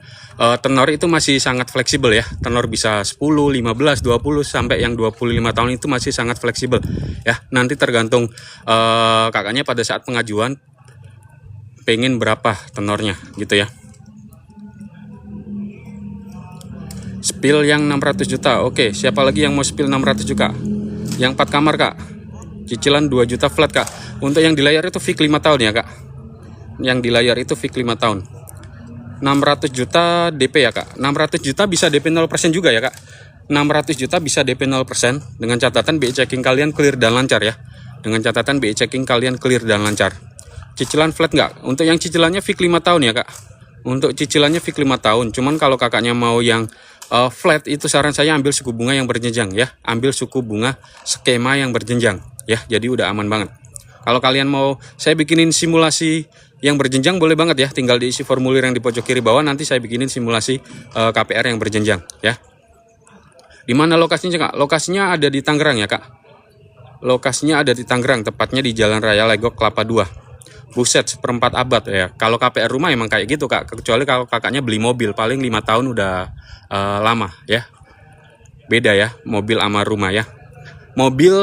tenor itu masih sangat fleksibel ya. Tenor bisa 10, 15, 20 sampai yang 25 tahun itu masih sangat fleksibel. Ya, nanti tergantung kakaknya pada saat pengajuan pengen berapa tenornya gitu ya. Spill yang 600 juta. Oke, siapa lagi yang mau spill 600 juta? Yang 4 kamar Kak, cicilan 2 juta flat Kak. Untuk yang di layar itu fix 5 tahun ya Kak. Yang di layar itu fix 5 tahun. 600 juta DP ya Kak. 600 juta bisa DP 0% juga ya Kak. 600 juta bisa DP 0% dengan catatan BI checking kalian clear dan lancar ya. Dengan catatan BI checking kalian clear dan lancar. Cicilan flat nggak? Untuk yang cicilannya fix 5 tahun ya Kak. Untuk cicilannya fix 5 tahun. Cuman kalau kakaknya mau yang flat, itu saran saya ambil suku bunga yang berjenjang ya. Ambil suku bunga skema yang berjenjang ya. Jadi udah aman banget. Kalau kalian mau saya bikinin simulasi yang berjenjang, boleh banget ya. Tinggal diisi formulir yang di pojok kiri bawah, nanti saya bikinin simulasi KPR yang berjenjang ya. Di mana lokasinya Kak? Lokasinya ada di Tangerang ya Kak. Lokasinya ada di Tangerang, tepatnya di Jalan Raya Legok Kelapa 2. Buset, seperempat abad ya. Kalau KPR rumah emang kayak gitu Kak. Kecuali kalau kakaknya beli mobil, paling 5 tahun udah lama ya. Beda ya, mobil sama rumah ya. Mobil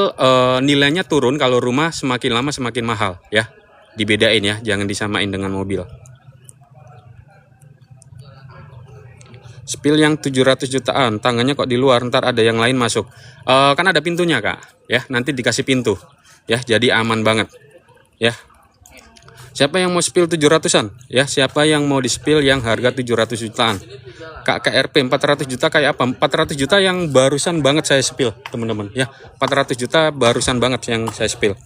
nilainya turun, kalau rumah semakin lama semakin mahal ya. Dibedain ya, jangan disamain dengan mobil. Spill yang 700 jutaan, tangannya kok di luar, ntar ada yang lain masuk. Kan ada pintunya Kak ya, nanti dikasih pintu ya, jadi aman banget ya. Siapa yang mau spill 700-an? Ya, siapa yang mau di spill yang harga 700 jutaan? Kak KRP 400 juta kayak apa? 400 juta yang barusan banget saya spill, teman-teman ya. 400 juta barusan banget yang saya spill.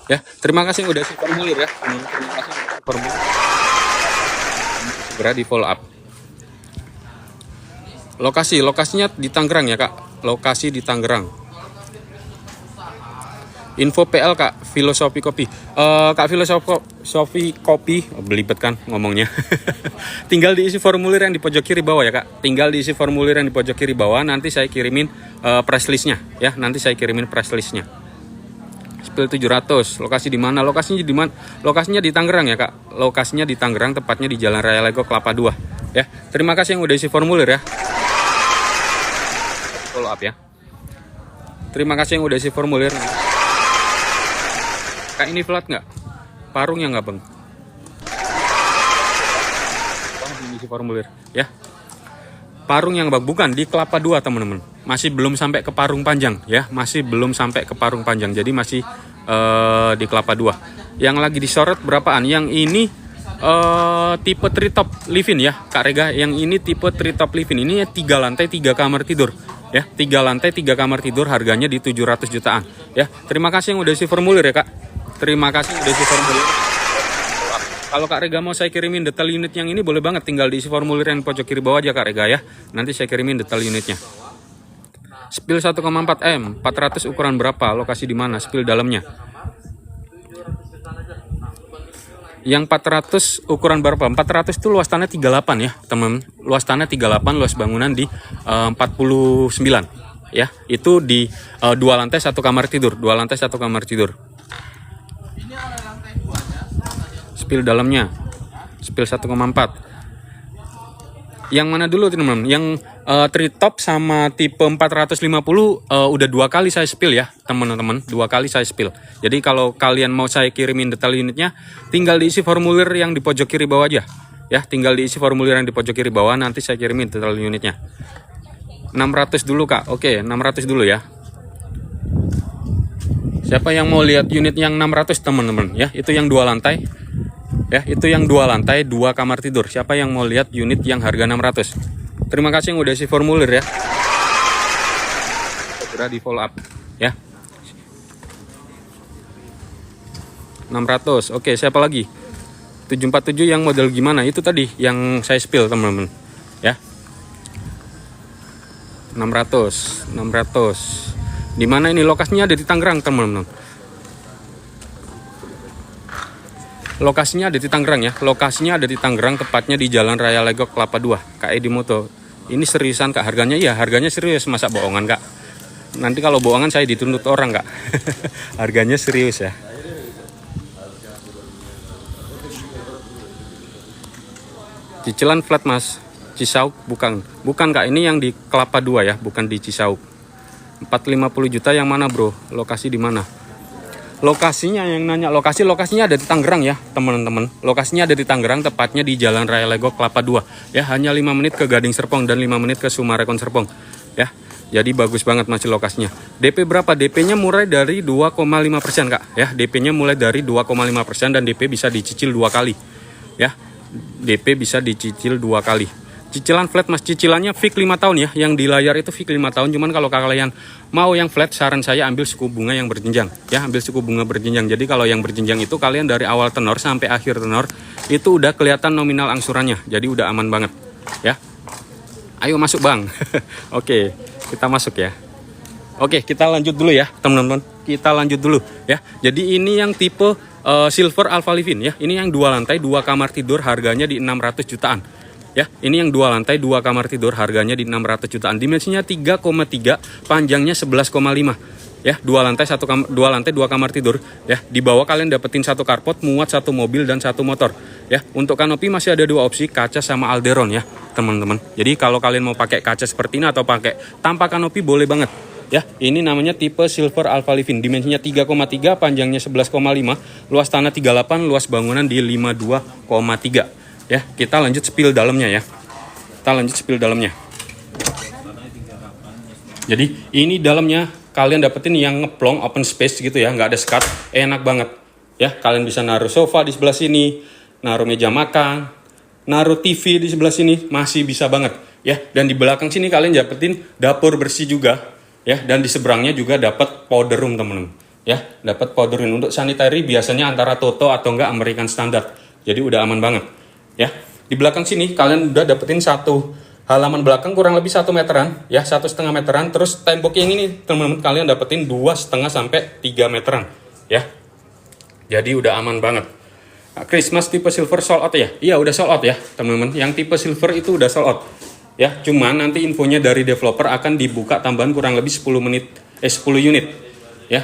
Ya, terima kasih udah isi formulir ya. Terima kasih formulir. Segera di follow up. Lokasinya di Tangerang ya Kak. Lokasi di Tangerang. Info PL Kak Filosofi Kopi. Kak Filosofi Kopi, belibet kan ngomongnya. Tinggal diisi formulir yang di pojok kiri bawah ya Kak. Tinggal diisi formulir yang di pojok kiri bawah. Nanti saya kirimin press listnya ya. Nanti saya kirimin press listnya. Spill 700. Lokasi di mana? Lokasinya di mana? Lokasinya di Tangerang ya Kak. Lokasinya di Tangerang, tepatnya di Jalan Raya Lego Kelapa 2. Ya. Terima kasih yang udah isi formulir ya. Follow up ya. Terima kasih yang udah isi formulir. Kak, ini flat nggak? Parungnya nggak Bang? Bang isi formulir ya. Parung yang Bang, bukan di Kelapa 2 teman-teman. Masih belum sampai ke Parung Panjang ya. Masih belum sampai ke Parung Panjang. Jadi masih di Kelapa 2. Yang lagi disorot berapaan? Yang ini tipe treetop living ya Kak Rega. Yang ini tipe treetop living. Ini 3 lantai 3 kamar tidur. Ya, 3 lantai 3 kamar tidur, harganya di 700 jutaan. Ya, terima kasih yang udah isi formulir ya Kak. Terima kasih udah isi formulir. Kalau Kak Rega mau saya kirimin detail unit yang ini, boleh banget, tinggal diisi formulir yang pojok kiri bawah aja Kak Rega ya. Nanti saya kirimin detail unitnya. Spill 1,4 M, 400 ukuran berapa? Lokasi di mana? Spill dalamnya. Yang 400 ukuran berapa? 400 itu luas tanah 38 ya teman. Luas tanah 38, luas bangunan di 49 ya. Itu di 2 lantai 1 kamar tidur. 2 lantai 1 kamar tidur. Spill dalamnya. Spill 1,4. Yang mana dulu teman-teman? Yang treetop sama tipe 450 udah 2 kali saya spill ya teman-teman. 2 kali saya spill. Jadi kalau kalian mau saya kirimin detail unitnya, tinggal diisi formulir yang di pojok kiri bawah aja. Ya, tinggal diisi formulir yang di pojok kiri bawah, nanti saya kirimin detail unitnya. 600 dulu Kak. Oke, 600 dulu ya. Siapa yang mau lihat unit yang 600 teman-teman ya? Itu yang 2 lantai. Ya, itu yang 2 lantai, 2 kamar tidur. Siapa yang mau lihat unit yang harga 600? Terima kasih yang udah isi formulir ya. Segera di follow up ya. 600. Oke, siapa lagi? 747 yang model gimana? Itu tadi yang saya spill teman-teman ya. 600. Di mana ini? Lokasinya ada di Tangerang teman-teman. Lokasinya ada di Tangerang ya. Lokasinya ada di Tangerang, tepatnya di Jalan Raya Legok Kelapa 2. Kak Edi Moto. Ini seriusan Kak, harganya ya, harganya serius, masa bohongan Kak. Nanti kalau bohongan saya dituntut orang Kak. Harganya serius ya. Cicilan flat Mas. Cisauk bukan. Bukan Kak, ini yang di Kelapa 2 ya, bukan di Cisauk. 450 juta yang mana bro? Lokasi di mana? Lokasinya yang nanya, lokasinya ada di Tangerang ya teman-teman. Lokasinya ada di Tangerang, tepatnya di Jalan Raya Legok Kelapa 2 ya. Hanya 5 menit ke Gading Serpong dan 5 menit ke Sumarekon Serpong ya. Jadi bagus banget masih lokasinya. DP berapa? DP-nya mulai dari 2,5% Kak ya. DP-nya mulai dari 2,5% dan DP bisa dicicil 2 kali ya. DP bisa dicicil 2 kali. Cicilan flat Mas, cicilannya fix 5 tahun ya. Yang di layar itu fix 5 tahun. Cuman kalau kalian mau yang flat, saran saya ambil suku bunga yang berjenjang ya, ambil suku bunga berjenjang. Jadi kalau yang berjenjang itu kalian dari awal tenor sampai akhir tenor itu udah kelihatan nominal angsurannya. Jadi udah aman banget ya. Ayo masuk Bang. Oke, kita masuk ya. Oke, kita lanjut dulu ya teman-teman. Kita lanjut dulu ya. Jadi ini yang tipe Silver Alpha Living ya. Ini yang 2 lantai 2 kamar tidur, harganya di 600 jutaan. Ya, ini yang 2 lantai 2 kamar tidur, harganya di 600 jutaan. Dimensinya 3,3, panjangnya 11,5. Ya, 2 lantai 2 lantai 2 kamar tidur. Ya, di bawah kalian dapetin 1 carport, muat 1 mobil dan 1 motor. Ya, untuk kanopi masih ada 2 opsi, kaca sama alderon ya, teman-teman. Jadi kalau kalian mau pakai kaca seperti ini atau pakai tanpa kanopi boleh banget. Ya, ini namanya tipe Silver Alpha Living. Dimensinya 3,3, panjangnya 11,5, luas tanah 38, luas bangunan di 52,3. Ya, kita lanjut spill dalamnya ya. Jadi ini dalamnya kalian dapetin yang ngeplong open space gitu ya, nggak ada sekat, enak banget. Ya, kalian bisa naruh sofa di sebelah sini, naruh meja makan, naruh TV di sebelah sini, masih bisa banget. Ya, dan di belakang sini kalian dapetin dapur bersih juga. Ya, dan di seberangnya juga dapat powder room teman-teman. Ya, dapat powder room. Untuk sanitary biasanya antara Toto atau enggak American Standard. Jadi udah aman banget. Ya, di belakang sini kalian udah dapetin 1 Halaman belakang kurang lebih 1 meteran, ya 1,5 meteran. Terus tembok yang ini teman-teman kalian dapetin 2,5 sampai 3 meteran, ya. Jadi udah aman banget. Christmas tipe silver sold out ya? Iya udah sold out ya teman-teman. Yang tipe silver itu udah sold out. Ya, cuman nanti infonya dari developer akan dibuka tambahan kurang lebih 10 unit. Ya.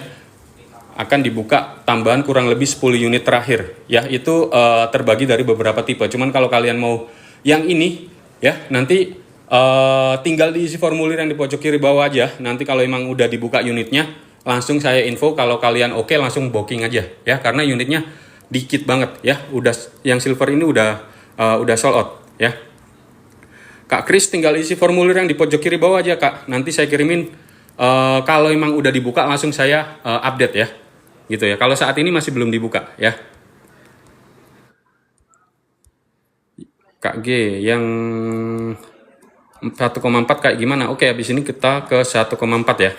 Akan dibuka tambahan kurang lebih 10 unit terakhir. Ya, itu terbagi dari beberapa tipe. Cuman kalau kalian mau yang ini ya, nanti tinggal diisi formulir yang di pojok kiri bawah aja. Nanti kalau emang udah dibuka unitnya, langsung saya info. Kalau kalian oke, langsung booking aja ya, karena unitnya dikit banget ya. Udah yang silver ini udah sold out ya. Kak Kris tinggal isi formulir yang di pojok kiri bawah aja Kak. Nanti saya kirimin kalau emang udah dibuka langsung saya update ya. Gitu ya. Kalau saat ini masih belum dibuka ya. Kak G yang 1,4 kayak gimana? Oke, habis ini kita ke 1,4 ya.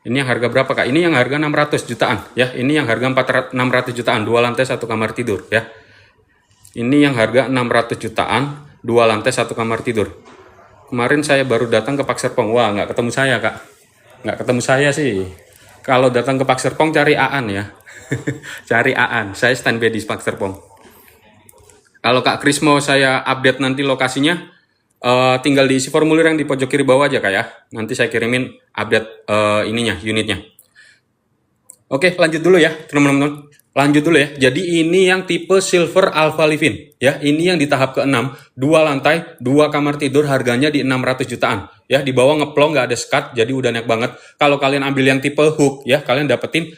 Ini yang harga berapa Kak? Ini yang harga 600 jutaan ya. Ini yang harga 600 jutaan, 2 lantai 1 kamar tidur ya. Ini yang harga 600 jutaan, 2 lantai 1 kamar tidur. Kemarin saya baru datang ke Pak Serpong. Wah, nggak ketemu saya Kak. Nggak ketemu saya sih. Kalau datang ke Pak Serpong cari Aan ya. Cari Aan. Saya standby di Pak Serpong. Kalau Kak Kris mau saya update nanti lokasinya, tinggal diisi formulir yang di pojok kiri bawah aja Kak ya. Nanti saya kirimin update unitnya. Oke, lanjut dulu ya teman-teman. Lanjut dulu ya. Jadi ini yang tipe silver alpha living ya. Ini yang di tahap ke-6, 2 lantai, 2 kamar tidur, harganya di 600 jutaan. Ya, di bawah ngeplong, nggak ada skat, jadi udah naik banget. Kalau kalian ambil yang tipe hook ya, kalian dapetin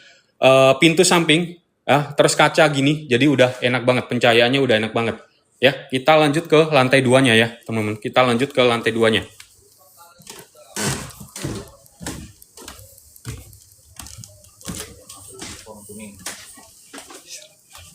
pintu samping ya, terus kaca gini. Jadi udah enak banget, pencahayaannya udah enak banget. Ya, kita lanjut ke lantai 2-nya ya, teman-teman. Kita lanjut ke lantai 2-nya.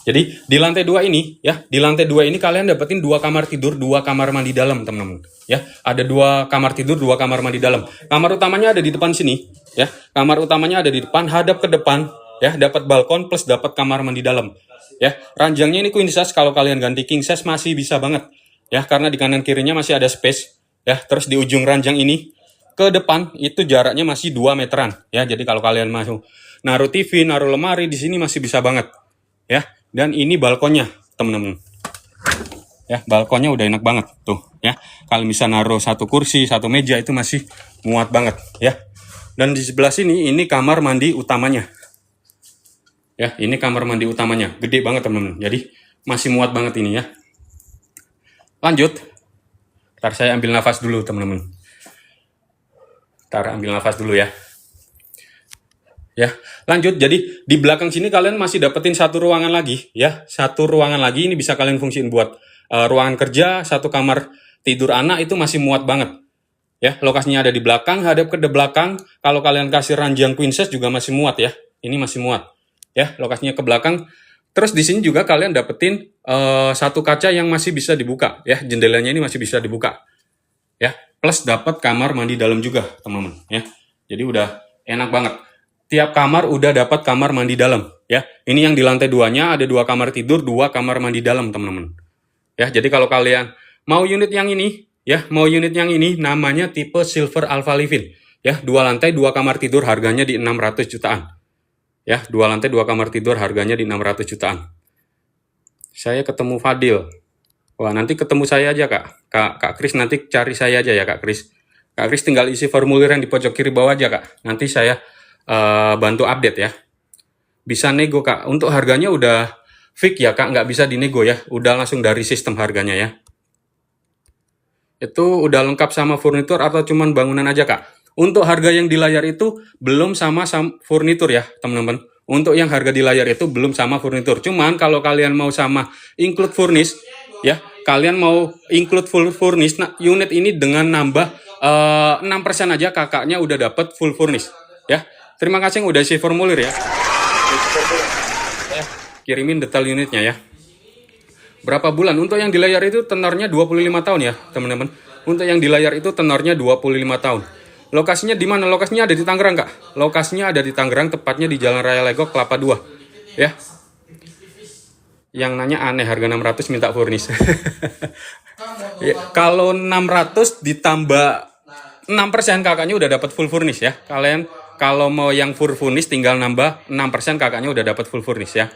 Jadi di lantai 2 ini ya, di lantai 2 ini kalian dapetin 2 kamar tidur, 2 kamar mandi dalam, teman-teman. Ya, ada 2 kamar tidur, 2 kamar mandi dalam. Kamar utamanya ada di depan sini, ya. Kamar utamanya ada di depan, hadap ke depan, ya, dapat balkon plus dapat kamar mandi dalam. Ya, ranjangnya ini queen size, kalau kalian ganti king size masih bisa banget. Ya, karena di kanan kirinya masih ada space, ya. Terus di ujung ranjang ini ke depan itu jaraknya masih 2 meteran, ya. Jadi kalau kalian masuk naruh TV, naruh lemari di sini masih bisa banget. Ya. Dan ini balkonnya, teman-teman. Ya, balkonnya udah enak banget tuh, ya. Kalau bisa naruh 1 kursi, 1 meja itu masih muat banget, ya. Dan di sebelah sini ini kamar mandi utamanya. Ya, ini kamar mandi utamanya. Gede banget, teman-teman. Jadi masih muat banget ini ya. Lanjut. Ntar saya ambil nafas dulu, teman-teman. Ntar ambil nafas dulu ya. Ya, lanjut. Jadi di belakang sini kalian masih dapetin 1 ruangan lagi, ya. 1 ruangan lagi ini bisa kalian fungsiin buat ruangan kerja, 1 kamar tidur anak, itu masih muat banget. Ya, lokasinya ada di belakang, hadap ke belakang. Kalau kalian kasih ranjang queen size juga masih muat ya. Ini masih muat. Ya, lokasinya ke belakang. Terus di sini juga kalian dapetin 1 kaca yang masih bisa dibuka, ya. Jendelanya ini masih bisa dibuka. Ya, plus dapat kamar mandi dalam juga, teman-teman, ya. Jadi udah enak banget. Tiap kamar udah dapat kamar mandi dalam, ya. Ini yang di lantai 2-nya ada 2 kamar tidur, 2 kamar mandi dalam, teman-teman. Ya, jadi kalau kalian mau unit yang ini, ya, mau unit yang ini namanya tipe silver alpha living, ya. 2 lantai, 2 kamar tidur, harganya di 600 jutaan. Ya, 2 lantai, 2 kamar tidur, harganya di 600 jutaan. Saya ketemu Fadil. Wah, nanti ketemu saya aja, Kak. Kak Kris nanti cari saya aja ya, Kak Kris. Kak Kris tinggal isi formulir yang di pojok kiri bawah aja, Kak. Nanti saya bantu update ya. Bisa nego Kak. Untuk harganya udah fix ya Kak, nggak bisa dinego ya. Udah langsung dari sistem harganya ya. Itu udah lengkap sama furnitur atau cuman bangunan aja Kak? Untuk harga yang di layar itu belum sama furnitur ya teman-teman. Untuk yang harga di layar itu belum sama furnitur. Cuman kalau kalian mau sama include furnish ya, kalian mau include full furnish, nah, unit ini dengan nambah 6% aja kakaknya udah dapat full furnish ya. Terima kasih yang udah isi formulir ya. Kirimin detail unitnya ya. Berapa bulan? Untuk yang di layar itu tenornya 25 tahun ya, teman-teman. Untuk yang di layar itu tenornya 25 tahun. Lokasinya di mana? Lokasinya ada di Tangerang, Kak. Lokasinya ada di Tangerang, tepatnya di Jalan Raya Legok, Kelapa 2. Ya. Yang nanya aneh, harga 600 minta furnish. Ya, kalau 600 ditambah 6% kakaknya udah dapat full furnish ya. Kalian kalau mau yang full furnish tinggal nambah 6% kakaknya udah dapat full furnish ya.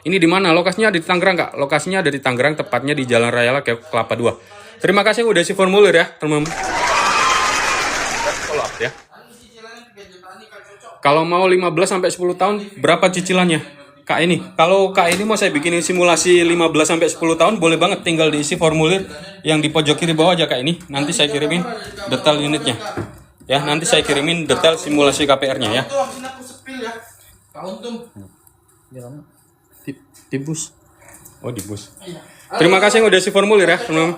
Ini di mana? Lokasinya di Tangerang, Kak. Lokasinya ada di Tangerang, tepatnya di Jalan Raya Kelapa 2. Terima kasih udah isi formulir ya, teman-teman. Follow up ya. Kalau mau 15 sampai 10 tahun, berapa cicilannya? Kak ini, kalau Kak ini mau saya bikinin simulasi 15 sampai 10 tahun, boleh banget tinggal diisi formulir yang di pojok kiri bawah aja Kak ini. Nanti saya kirimin detail unitnya. Ya, nanti saya kirimin detail simulasi KPR-nya ya. Di bus. Oh, di bus. Terima kasih yang udah isi formulir ya, teman-teman.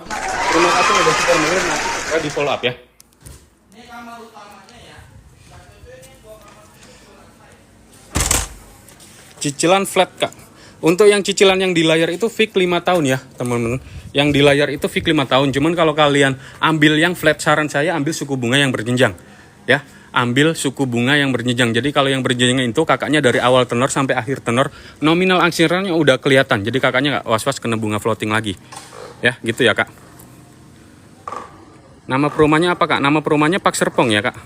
Terima kasih yang udah isi formulir, nanti saya di follow up ya. Cicilan flat Kak. Untuk yang cicilan yang di layar itu fix 5 tahun ya teman-teman. Yang di layar itu fix 5 tahun. Cuman kalau kalian ambil yang flat, saran saya ambil suku bunga yang berjenjang. Ya, ambil suku bunga yang berjenjang. Jadi kalau yang berjenjang itu kakaknya dari awal tenor sampai akhir tenor, nominal aksirnya udah kelihatan. Jadi kakaknya nggak was-was kena bunga floating lagi. Ya, gitu ya Kak. Nama perumahannya apa Kak? Nama perumahannya Pak Serpong ya Kak.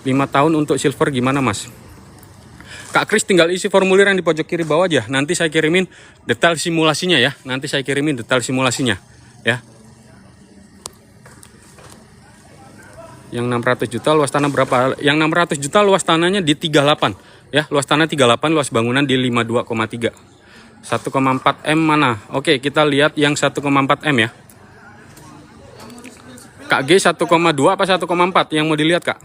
5 tahun untuk silver gimana Mas? Kak Kris tinggal isi formulir yang di pojok kiri bawah aja. Nanti saya kirimin detail simulasinya ya. Nanti saya kirimin detail simulasinya ya. Yang 600 juta luas tanah berapa? Yang 600 juta luas tanahnya di 38 ya. Luas tanah 38, luas bangunan di 52,3. 1,4 M mana? Oke, kita lihat yang 1,4 M ya. Kak G 1,2 apa 1,4 yang mau dilihat Kak?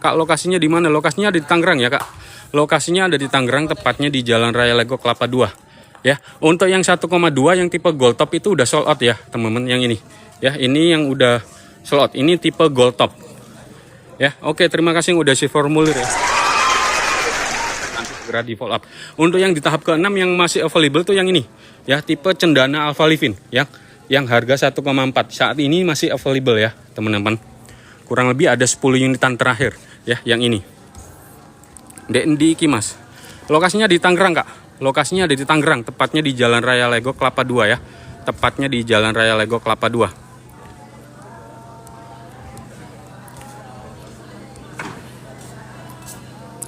Kak, lokasinya di mana? Lokasinya ada di Tangerang ya Kak. Lokasinya ada di Tangerang, tepatnya di Jalan Raya Lego Kelapa 2 ya. Untuk yang 1,2 yang tipe gold top itu udah sold out ya teman-teman. Yang ini ya, ini yang udah sold out. Ini tipe gold top ya. Oke, terima kasih yang udah si formulir ya. Nanti segera di follow up. Untuk yang di tahap ke-6 yang masih available tuh yang ini ya, tipe Cendana Alpha Livin ya, yang harga 1,4 saat ini masih available ya teman-teman. Kurang lebih ada 10 unitan terakhir ya yang ini. DND Kimas. Lokasinya di Tangerang Kak. Lokasinya ada di Tangerang, tepatnya di Jalan Raya Lego Kelapa 2 ya. Tepatnya di Jalan Raya Lego Kelapa 2.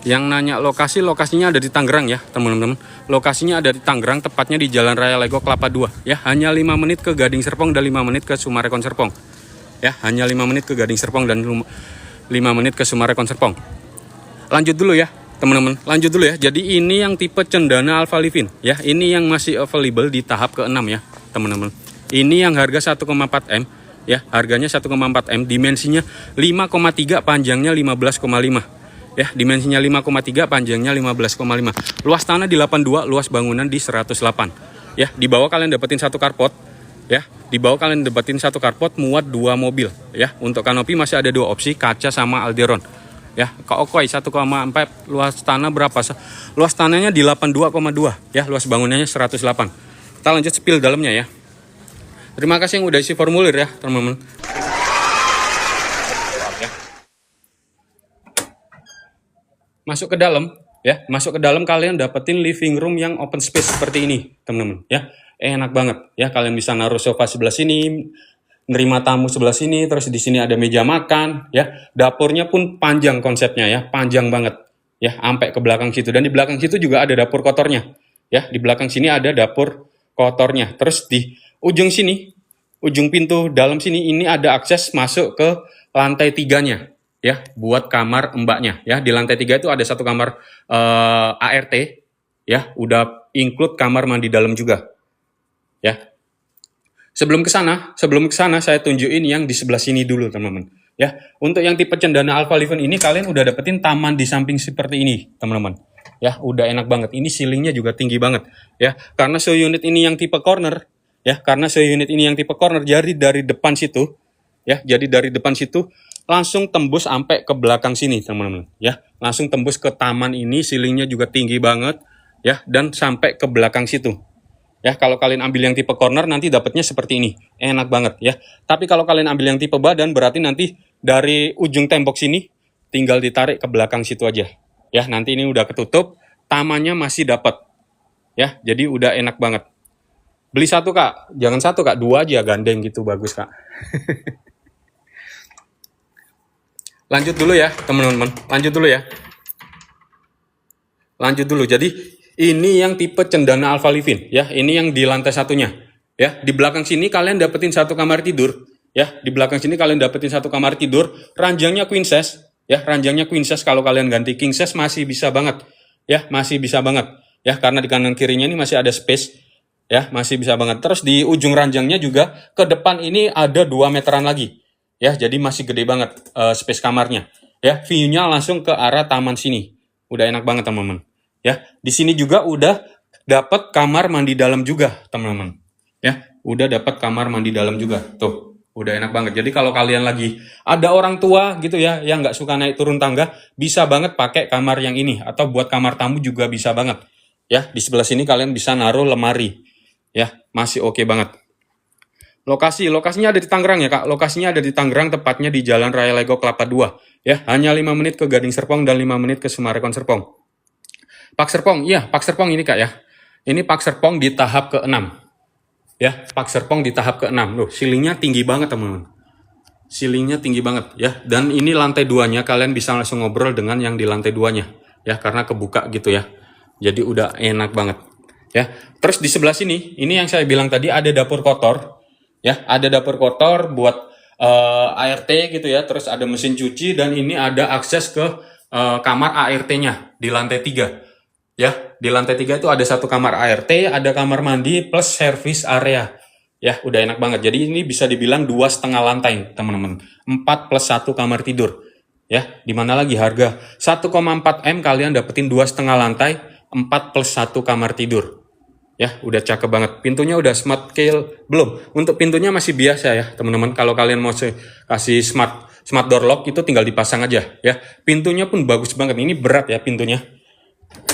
Yang nanya lokasi, lokasinya ada di Tangerang ya teman-teman. Lokasinya ada di Tangerang, tepatnya di Jalan Raya Lego Kelapa 2 ya. Hanya 5 menit ke Gading Serpong dan 5 menit ke Sumarekon Serpong. Ya, hanya 5 menit ke Gading Serpong dan 5 menit ke Sumarekon Serpong. Lanjut dulu ya teman-teman, lanjut dulu ya. Jadi ini yang tipe Cendana Alpha Livin ya. Ini yang masih available di tahap ke-6 ya teman-teman. Ini yang harga 1,4 M ya. Harganya 1,4 M, dimensinya 5,3, panjangnya 15,5 ya. Dimensinya 5,3, panjangnya 15,5. Luas tanah di 82, luas bangunan di 108 ya. Di bawah kalian dapetin satu carport ya. Di bawah kalian dapetin satu carport muat 2 mobil ya. Untuk kanopi masih ada 2 opsi, kaca sama Alderon ya. Kokoi 1,4. Luas tanah berapa? Luas tanahnya di 82,2 ya. Luas bangunannya 108. Kita lanjut spill dalamnya ya. Terima kasih yang udah isi formulir ya teman-teman. Masuk ke dalam ya. Masuk ke dalam kalian dapetin living room yang open space seperti ini teman-teman ya. Enak banget ya. Kalian bisa naruh sofa sebelah sini, nerima tamu sebelah sini, terus di sini ada meja makan ya. Dapurnya pun panjang konsepnya ya, panjang banget ya, sampai ke belakang situ. Dan di belakang situ juga ada dapur kotornya ya. Di belakang sini ada dapur kotornya. Terus di ujung sini, ujung pintu dalam sini ini ada akses masuk ke lantai 3-nya ya, buat kamar mbaknya ya. Di lantai 3 itu ada satu kamar ART ya, udah include kamar mandi dalam juga ya. Sebelum ke sana saya tunjukin yang di sebelah sini dulu teman-teman ya. Untuk yang tipe Cendana Alpha Livin ini kalian udah dapetin taman di samping seperti ini teman-teman ya. Udah enak banget. Ini ceilingnya juga tinggi banget ya, karena unit ini yang tipe corner ya. Jadi dari depan situ ya, jadi dari depan situ langsung tembus sampai ke belakang sini teman-teman ya. Langsung tembus ke taman ini, ceilingnya juga tinggi banget ya, dan sampai ke belakang situ. Ya, kalau kalian ambil yang tipe corner nanti dapatnya seperti ini. Enak banget ya. Tapi kalau kalian ambil yang tipe badan berarti nanti dari ujung tembok sini tinggal ditarik ke belakang situ aja. Ya, nanti ini udah ketutup, tamannya masih dapat. Ya, jadi udah enak banget. Beli satu Kak, jangan satu Kak, dua aja gandeng gitu bagus Kak. Lanjut dulu ya teman-teman, lanjut dulu ya. Lanjut dulu. Jadi ini yang tipe cendana Alpha Livin ya. Ini yang di lantai satunya. Ya, di belakang sini kalian dapetin satu kamar tidur. Ya, di belakang sini kalian dapetin satu kamar tidur. Ranjangnya queen size. Ya, ranjangnya queen size. Kalau kalian ganti king size masih bisa banget. Ya, masih bisa banget. Ya, karena di kanan kirinya ini masih ada space. Ya, masih bisa banget. Terus di ujung ranjangnya juga ke depan ini ada 2 meteran lagi. Ya, jadi masih gede banget space kamarnya. Ya, view-nya langsung ke arah taman sini. Udah enak banget teman-teman. Ya, di sini juga udah dapat kamar mandi dalam juga teman-teman. Ya, udah dapat kamar mandi dalam juga. Tuh, udah enak banget. Jadi kalau kalian lagi ada orang tua gitu ya yang nggak suka naik turun tangga, bisa banget pakai kamar yang ini atau buat kamar tamu juga bisa banget. Ya, di sebelah sini kalian bisa naruh lemari. Ya, masih oke banget. Lokasinya ada di Tangerang ya Kak. Lokasinya ada di Tangerang, tepatnya di Jalan Raya Lego Kelapa 2. Ya, hanya 5 menit ke Gading Serpong dan 5 menit ke Summarecon Serpong. Pak Serpong, iya Pak Serpong ini Kak ya. Ini Pak Serpong di tahap ke-6. Ya, Pak Serpong di tahap ke-6. Loh, ceilingnya tinggi banget teman-teman. Ceilingnya tinggi banget ya. Dan ini lantai 2-nya kalian bisa langsung ngobrol dengan yang di lantai 2-nya. Ya, karena kebuka gitu ya. Jadi udah enak banget. Ya, terus di sebelah sini, ini yang saya bilang tadi ada dapur kotor. Ya, ada dapur kotor buat ART gitu ya. Terus ada mesin cuci dan ini ada akses ke kamar ART-nya di lantai 3. Ya, di lantai 3 itu ada satu kamar ART, ada kamar mandi plus service area. Ya, udah enak banget. Jadi ini bisa dibilang 2,5 lantai, teman-teman. 4 plus 1 kamar tidur. Ya, dimana lagi harga 1,4 M kalian dapetin 2,5 lantai, 4 plus 1 kamar tidur. Ya, udah cakep banget. Pintunya udah smart kill belum? Untuk pintunya masih biasa ya, teman-teman. Kalau kalian mau kasih smart door lock itu tinggal dipasang aja ya. Pintunya pun bagus banget. Ini berat ya pintunya.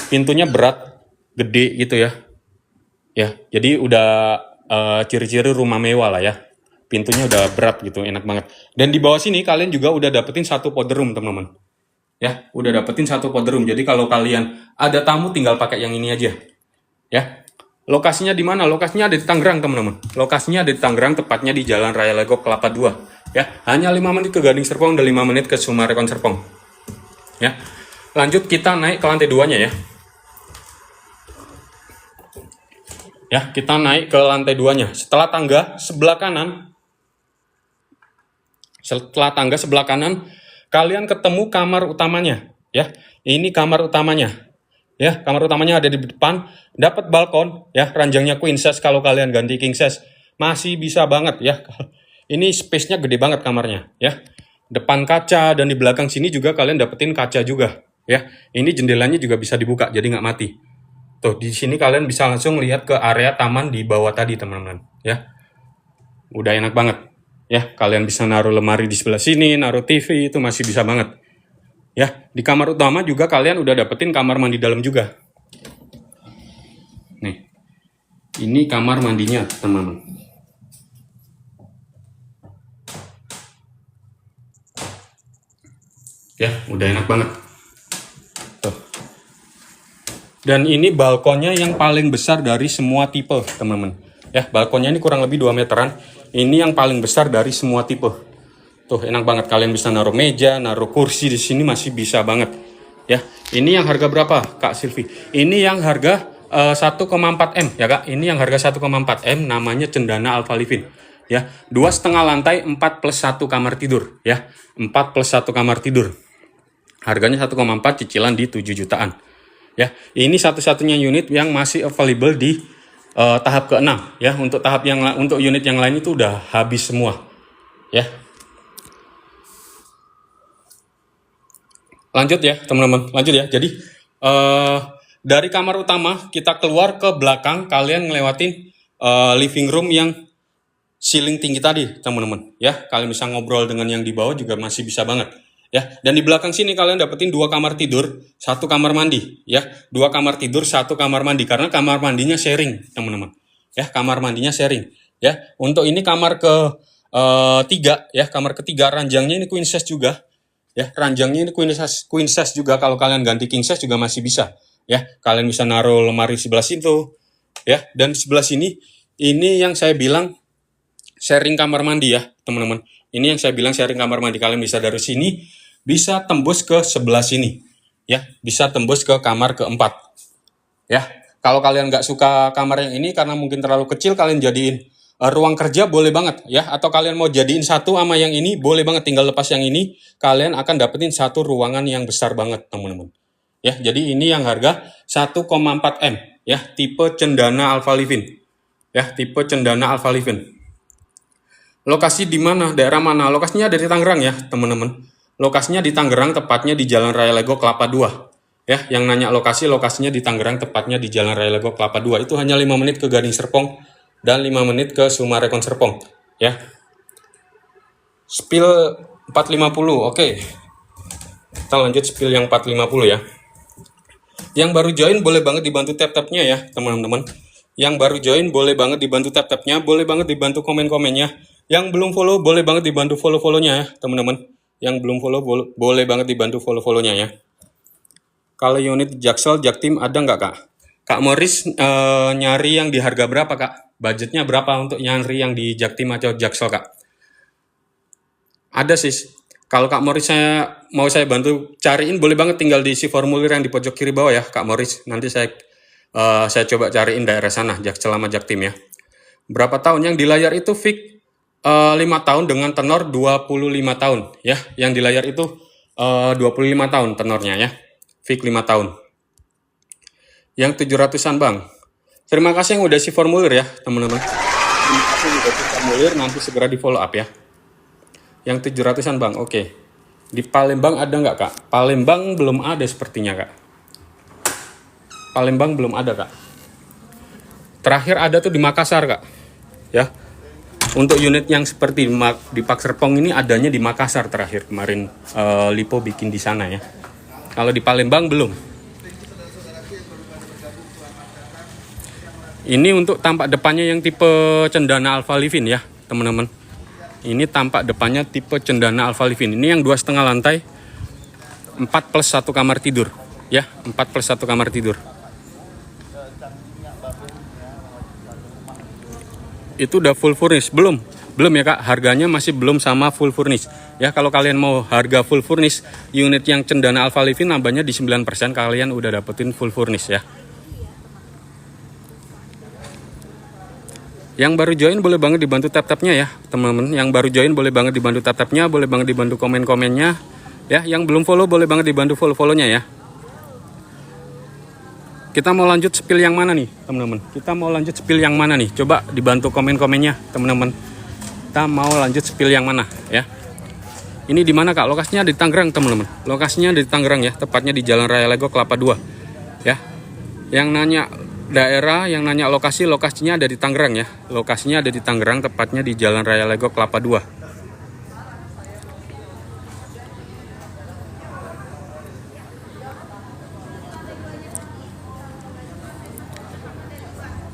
Pintunya berat, gede gitu ya. Ya, jadi udah ciri-ciri rumah mewah lah ya. Pintunya udah berat gitu, enak banget. Dan di bawah sini kalian juga udah dapetin satu powder room, teman-teman. Ya, udah dapetin satu powder room. Jadi kalau kalian ada tamu tinggal pakai yang ini aja. Ya. Lokasinya di mana? Lokasinya ada di Tangerang, teman-teman. Lokasinya ada di Tangerang, tepatnya di Jalan Raya Lego Kelapa 2. Ya, hanya 5 menit ke Gading Serpong dan 5 menit ke Summarecon Serpong. Ya. Lanjut kita naik ke lantai 2-nya ya. Ya, kita naik ke lantai 2-nya. Setelah tangga sebelah kanan, kalian ketemu kamar utamanya. Ya, ini kamar utamanya. Ya, kamar utamanya ada di depan, dapat balkon. Ya, ranjangnya queen size. Kalau kalian ganti king size masih bisa banget ya. Ini space-nya gede banget kamarnya. Ya, depan kaca dan di belakang sini juga kalian dapetin kaca juga. Ya, ini jendelanya juga bisa dibuka, jadi nggak mati. Tuh, di sini kalian bisa langsung lihat ke area taman di bawah tadi, teman-teman. Ya, udah enak banget. Ya, kalian bisa naruh lemari di sebelah sini, naruh TV, itu masih bisa banget. Ya, di kamar utama juga kalian udah dapetin kamar mandi dalam juga. Nih, ini kamar mandinya, teman-teman. Ya, udah enak banget. Tuh. Dan ini balkonnya yang paling besar dari semua tipe, teman-teman. Ya, balkonnya ini kurang lebih 2 meteran. Ini yang paling besar dari semua tipe. Tuh, enak banget. Kalian bisa naruh meja, naruh kursi di sini masih bisa banget. Ya, ini yang harga berapa, Kak Silvi? Ini yang harga 1,4 M ya Kak. Ini yang harga 1,4 M, namanya Cendana Alpha Livin. Ya, 2,5 lantai, 4 plus 1 kamar tidur. Ya, 4 plus 1 kamar tidur. Harganya 1,4, cicilan di 7 jutaan. Ya, ini satu-satunya unit yang masih available di tahap ke-6 ya. Untuk unit yang lain itu udah habis semua. Ya. Lanjut ya, teman-teman. Lanjut ya. Jadi dari kamar utama kita keluar ke belakang, kalian ngelewatin living room yang ceiling tinggi tadi, teman-teman. Ya, kalian bisa ngobrol dengan yang di bawah juga masih bisa banget. Ya, dan di belakang sini kalian dapetin 2 kamar tidur, 1 kamar mandi, ya. 2 kamar tidur, 1 kamar mandi karena kamar mandinya sharing, teman-teman. Ya, kamar mandinya sharing, ya. Untuk ini kamar ke 3 ya, kamar ketiga, ranjangnya ini queen size juga. Ya, ranjangnya ini queen size juga. Kalau kalian ganti king size juga masih bisa. ya. Kalian bisa naruh lemari sebelah situ, ya. Dan sebelah sini, ini yang saya bilang sharing kamar mandi ya, teman-teman. Ini yang saya bilang sharing kamar mandi. Kalian bisa dari sini, bisa tembus ke sebelah sini, ya. Bisa tembus ke kamar keempat, ya. Kalau kalian nggak suka kamar yang ini karena mungkin terlalu kecil, kalian jadiin ruang kerja boleh banget, ya. Atau kalian mau jadiin satu sama yang ini, boleh banget. Tinggal lepas yang ini, kalian akan dapetin satu ruangan yang besar banget, teman-teman. Ya, jadi ini yang harga 1,4 M, ya, tipe Cendana Alpha Livin. Ya, tipe Cendana Alpha Livin. Lokasi di mana? Daerah mana? Lokasinya ada di Tangerang ya, teman-teman. Lokasinya di Tangerang, tepatnya di Jalan Raya Lego Kelapa 2. Ya, yang nanya lokasinya di Tangerang, tepatnya di Jalan Raya Lego Kelapa 2. Itu hanya 5 menit ke Gading Serpong dan 5 menit ke Sumarekon Serpong, ya. Spill 450. Oke. Kita lanjut spill yang 450 ya. Yang baru join boleh banget dibantu tap-tapnya ya, teman-teman. Yang baru join boleh banget dibantu tap-tapnya, boleh banget dibantu komen-komennya. Yang belum follow boleh banget dibantu follow-follownya ya, teman-teman. Yang belum follow boleh banget dibantu follow-follownya ya. Kalau unit Jaksel, Jaktim ada nggak, Kak? Kak Morris nyari yang di harga berapa, Kak? Budgetnya berapa untuk nyari yang di Jaktim atau Jaksel, Kak? Ada sih. Kalau Kak Morris mau saya bantu cariin, boleh banget tinggal diisi formulir yang di pojok kiri bawah ya, Kak Morris. Nanti saya coba cariin daerah sana, Jaksel sama Jaktim ya. Berapa tahun? Yang di layar itu fix 5 tahun dengan tenor 25 tahun ya. Yang di layar itu 25 tahun tenornya ya. Fix 5 tahun. Yang 700-an Bang. Terima kasih yang udah isi formulir ya, teman-teman. Terima kasih yang udah isi formulir, nanti segera di follow up ya. Yang 700-an Bang, oke. Di Palembang ada nggak, Kak? Palembang belum ada sepertinya, Kak. Palembang belum ada, Kak. Terakhir ada tuh di Makassar, Kak. Ya. Untuk unit yang seperti di Pak Serpong ini adanya di Makassar terakhir kemarin Lipo bikin di sana ya. Kalau di Palembang belum. Ini untuk tampak depannya yang tipe Cendana Alpha Livin ya, teman-teman. Ini tampak depannya tipe Cendana Alpha Livin. Ini yang 2,5 lantai, 4+1 kamar tidur ya, 4+1 kamar tidur. Itu udah full furnish belum ya, Kak? Harganya masih belum sama full furnish ya. Kalau kalian mau harga full furnish unit yang Cendana Alpha Livin nambahnya di 9%, kalian udah dapetin full furnish ya. Yang baru join boleh banget dibantu tap-tapnya ya, teman-teman. Yang baru join boleh banget dibantu tap-tapnya, boleh banget dibantu komen-komennya ya. Yang belum follow boleh banget dibantu follow-follownya ya. Kita mau lanjut spill yang mana nih, teman-teman? Kita mau lanjut spill yang mana nih? Coba dibantu komen-komennya, teman-teman. Kita mau lanjut spill yang mana ya? Ini di mana, Kak? Lokasinya di Tangerang, teman-teman. Lokasinya di Tangerang ya, tepatnya di Jalan Raya Lego Kelapa 2. Ya. Yang nanya daerah, yang nanya lokasinya ada di Tangerang ya. Lokasinya ada di Tangerang, tepatnya di Jalan Raya Lego Kelapa 2.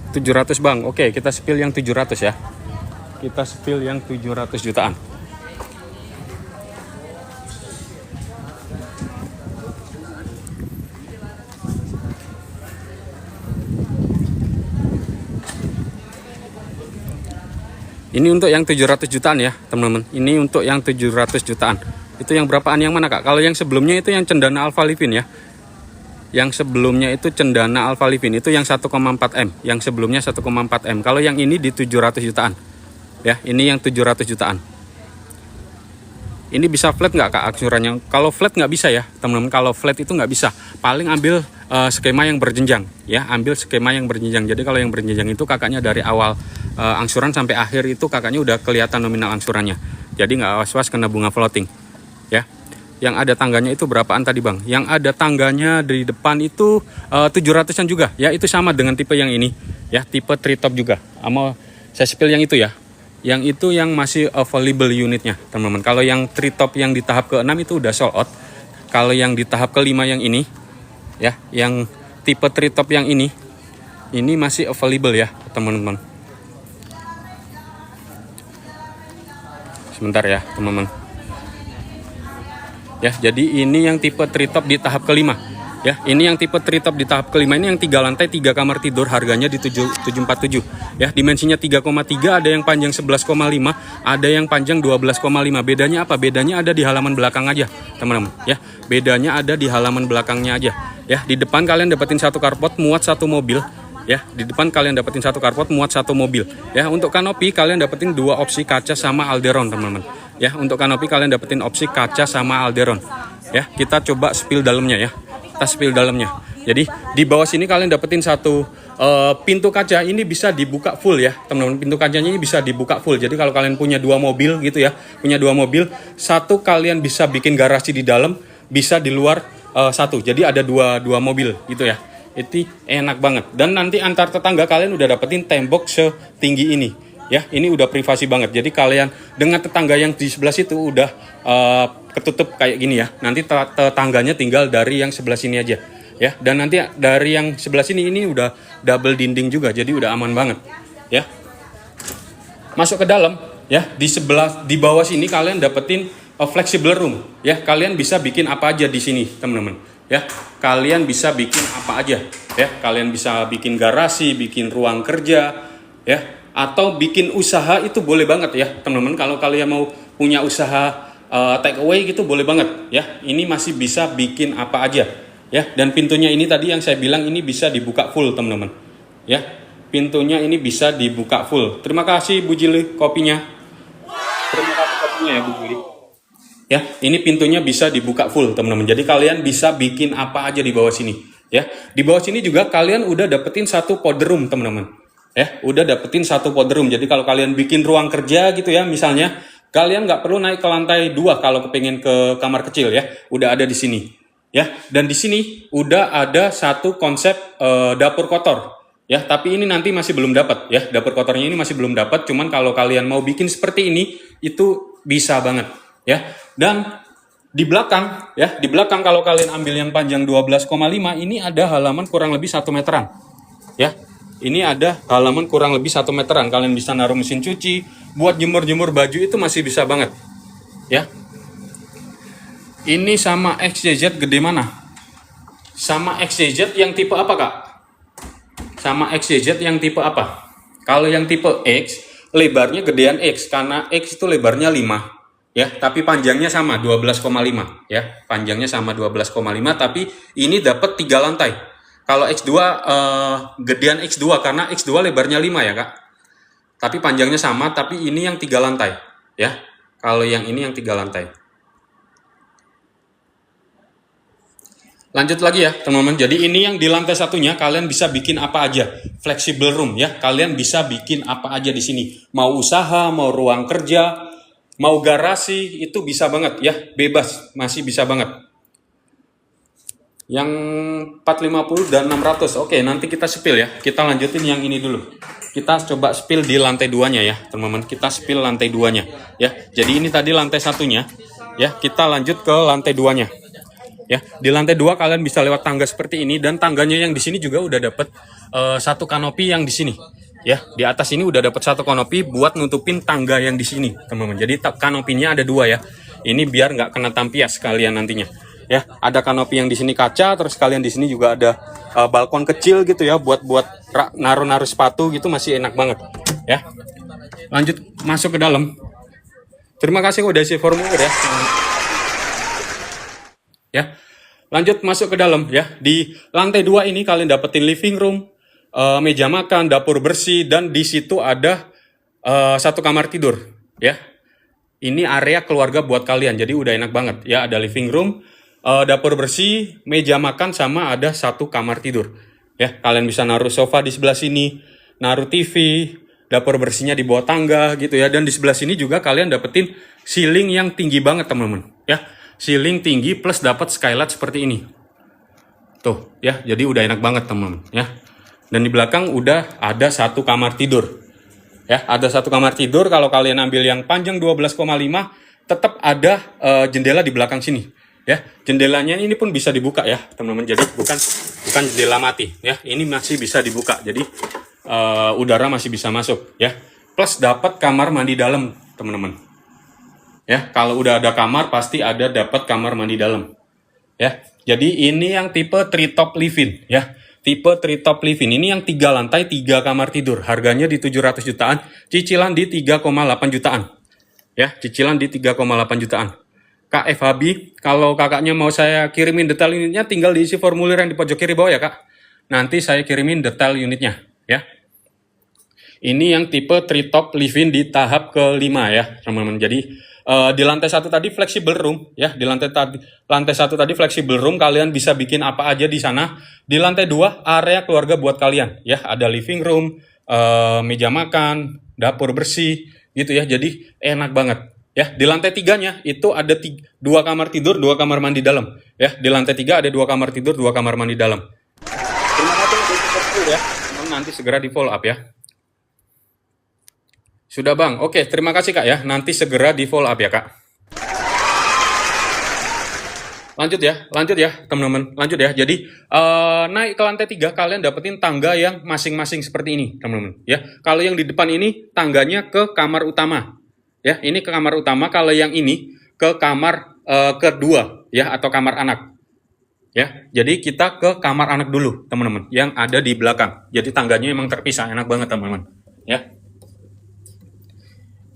700 Bang. Oke, kita spill yang 700 ya. Kita spill yang 700 jutaan. Ini untuk yang 700 jutaan ya, teman-teman. Ini untuk yang 700 jutaan. Itu yang berapaan yang mana, Kak? Kalau yang sebelumnya itu yang Cendana Alpha Livin ya. Yang sebelumnya itu Cendana Alpha Livin, itu yang 1,4 M. Yang sebelumnya 1,4 M. Kalau yang ini di 700 jutaan. Ya, ini yang 700 jutaan. Ini bisa flat nggak, Kak, angsurannya? Kalau flat nggak bisa ya, teman-teman. Kalau flat itu nggak bisa. Paling ambil skema yang berjenjang. Ya, ambil skema yang berjenjang. Jadi kalau yang berjenjang itu kakaknya dari awal angsuran sampai akhir itu kakaknya udah kelihatan nominal angsurannya. Jadi nggak was-was kena bunga floating. Ya. Yang ada tangganya itu berapaan tadi, Bang? Yang ada tangganya di depan itu 700-an juga. Ya, itu sama dengan tipe yang ini. Ya, tipe treetop juga. Mau saya spill yang itu ya. Yang itu yang masih available unitnya, teman-teman. Kalau yang treetop yang di tahap ke-6 itu udah sold out. Kalau yang di tahap ke-5 yang ini, ya, yang tipe treetop yang ini masih available ya, teman-teman. Sebentar ya, teman-teman. Ya, jadi ini yang tipe treetop di tahap ke-5. Ya, ini yang tipe treetop di tahap kelima, ini yang 3 lantai 3 kamar tidur, harganya di 747. Ya, dimensinya 3,3, ada yang panjang 11,5, ada yang panjang 12,5. Bedanya apa? Bedanya ada di halaman belakang aja, teman-teman. Ya, bedanya ada di halaman belakangnya aja. Ya, di depan kalian dapetin satu carport muat satu mobil. Ya, di depan kalian dapetin satu carport muat satu mobil. Ya, untuk kanopi kalian dapetin 2 opsi kaca sama alderon, teman-teman. Ya, untuk kanopi kalian dapetin opsi kaca sama alderon. Ya, kita coba spill dalamnya ya. Kita spill dalamnya. Jadi di bawah sini kalian dapetin satu pintu kaca, ini bisa dibuka full ya, teman-teman. Pintu kacanya ini bisa dibuka full. Jadi kalau kalian punya 2 mobil gitu ya, punya 2 mobil, satu kalian bisa bikin garasi di dalam, bisa di luar satu. Jadi ada dua mobil gitu ya. Itu enak banget. Dan nanti antar tetangga kalian udah dapetin tembok setinggi ini. Ya, ini udah privasi banget. Jadi kalian dengan tetangga yang di sebelah situ udah ketutup kayak gini ya. Nanti tetangganya tinggal dari yang sebelah sini aja. Ya, dan nanti dari yang sebelah sini ini udah double dinding juga. Jadi udah aman banget. Ya. Masuk ke dalam ya, di bawah sini kalian dapetin flexible room. Ya, kalian bisa bikin apa aja di sini, teman-teman. Ya, kalian bisa bikin apa aja. Ya, kalian bisa bikin garasi, bikin ruang kerja, ya, atau bikin usaha itu boleh banget ya teman-teman. Kalau kalian mau punya usaha take away gitu boleh banget ya. Ini masih bisa bikin apa aja ya. Dan pintunya ini tadi yang saya bilang ini bisa dibuka full, teman-teman ya. Pintunya ini bisa dibuka full. Terima kasih Bu Jili kopinya. Terima kasih kopinya ya Bu Jili. Ya, ini pintunya bisa dibuka full, teman-teman. Jadi kalian bisa bikin apa aja di bawah sini ya. Di bawah sini juga kalian udah dapetin satu powder room, teman-teman. Ya, udah dapetin satu powder room. Jadi kalau kalian bikin ruang kerja gitu ya, misalnya kalian nggak perlu naik ke lantai 2 kalau kepengen ke kamar kecil ya. Udah ada di sini. Ya, dan di sini udah ada satu konsep dapur kotor. Ya, tapi ini nanti masih belum dapat ya. Dapur kotornya ini masih belum dapat, cuman kalau kalian mau bikin seperti ini itu bisa banget ya. Dan di belakang ya, di belakang kalau kalian ambil yang panjang 12,5 ini ada halaman kurang lebih 1 meteran. Ya. Ini ada halaman kurang lebih 1 meteran. Kalian bisa naruh mesin cuci, buat jemur-jemur baju itu masih bisa banget. Ya. Ini sama XJZ gede mana? Sama XJZ yang tipe apa, Kak? Sama XJZ yang tipe apa? Kalau yang tipe X, lebarnya gedean X karena X itu lebarnya 5. Ya, tapi panjangnya sama 12,5 ya. Panjangnya sama 12,5 tapi ini dapat 3 lantai. Kalau X2 gedean X2 karena X2 lebarnya 5 ya, Kak. Tapi panjangnya sama tapi ini yang 3 lantai ya. Kalau yang ini yang 3 lantai. Lanjut lagi ya, teman-teman. Jadi ini yang di lantai satunya kalian bisa bikin apa aja. Flexible room ya. Kalian bisa bikin apa aja di sini. Mau usaha, mau ruang kerja, mau garasi itu bisa banget ya, bebas, masih bisa banget. Yang 450 dan 600. Oke, nanti kita spill ya. Kita lanjutin yang ini dulu. Kita coba spill di lantai 2-nya ya, teman-teman. Kita spill lantai 2-nya ya. Jadi ini tadi lantai satunya ya. Kita lanjut ke lantai 2-nya. Ya, di lantai 2 kalian bisa lewat tangga seperti ini dan tangganya yang di sini juga udah dapet satu kanopi yang di sini. Ya, di atas ini udah dapat satu kanopi buat nutupin tangga yang di sini, teman-teman. Jadi kanopinya ada 2 ya. Ini biar nggak kena tampias kalian nantinya. Ya, ada kanopi yang di sini kaca, terus kalian di sini juga ada balkon kecil gitu ya, buat naruh-naruh sepatu gitu masih enak banget. Ya, lanjut masuk ke dalam. Terima kasih udah isi formulir ya. Ya, lanjut masuk ke dalam ya. Di lantai 2 ini kalian dapetin living room, meja makan, dapur bersih, dan di situ ada satu kamar tidur ya. Ini area keluarga buat kalian, jadi udah enak banget ya. Ada living room, dapur bersih, meja makan, sama ada satu kamar tidur ya. Kalian bisa naruh sofa di sebelah sini, naruh TV, dapur bersihnya di bawah tangga gitu ya. Dan di sebelah sini juga kalian dapetin ceiling yang tinggi banget, teman-teman ya. Ceiling tinggi plus dapat skylight seperti ini tuh ya. Jadi udah enak banget, teman-teman ya. Dan di belakang udah ada satu kamar tidur ya. Ada satu kamar tidur. Kalau kalian ambil yang panjang 12,5 tetap ada jendela di belakang sini ya. Jendelanya ini pun bisa dibuka ya, teman-teman. Jadi bukan jendela mati ya. Ini masih bisa dibuka. Jadi udara masih bisa masuk ya. Plus dapat kamar mandi dalam, teman-teman. Ya, kalau udah ada kamar pasti ada dapat kamar mandi dalam. Ya, Jadi ini yang tipe treetop living ya. Tipe treetop living ini yang 3 lantai 3 kamar tidur. Harganya di 700 jutaan, cicilan di 3,8 jutaan. Ya, cicilan di 3,8 jutaan. Kak FHB, kalau kakaknya mau saya kirimin detail unitnya, tinggal diisi formulir yang di pojok kiri bawah ya kak. Nanti saya kirimin detail unitnya ya. Ini yang tipe treetop living di tahap kelima ya teman-teman. Jadi di lantai 1 tadi flexible room ya. Di lantai 1 tadi flexible room, kalian bisa bikin apa aja di sana. Di lantai 2 area keluarga buat kalian ya. Ada living room, meja makan, dapur bersih gitu ya. Jadi enak banget. Ya, di lantai 3-nya itu ada 2 kamar tidur, 2 kamar mandi dalam. Ya, di lantai 3 ada 2 kamar tidur, 2 kamar mandi dalam. Terima kasih ya. Nanti segera di follow up ya. Sudah bang, oke terima kasih kak ya. Nanti segera di follow up ya kak. Lanjut ya teman-teman. Lanjut ya. Jadi naik ke lantai 3 kalian dapetin tangga yang masing-masing seperti ini teman-teman. Ya, kalau yang di depan ini tangganya ke kamar utama. Ya, ini ke kamar utama. Kalau yang ini ke kamar kedua ya, atau kamar anak. Ya, jadi kita ke kamar anak dulu teman-teman. Yang ada di belakang. Jadi tangganya emang terpisah, enak banget teman-teman. Ya.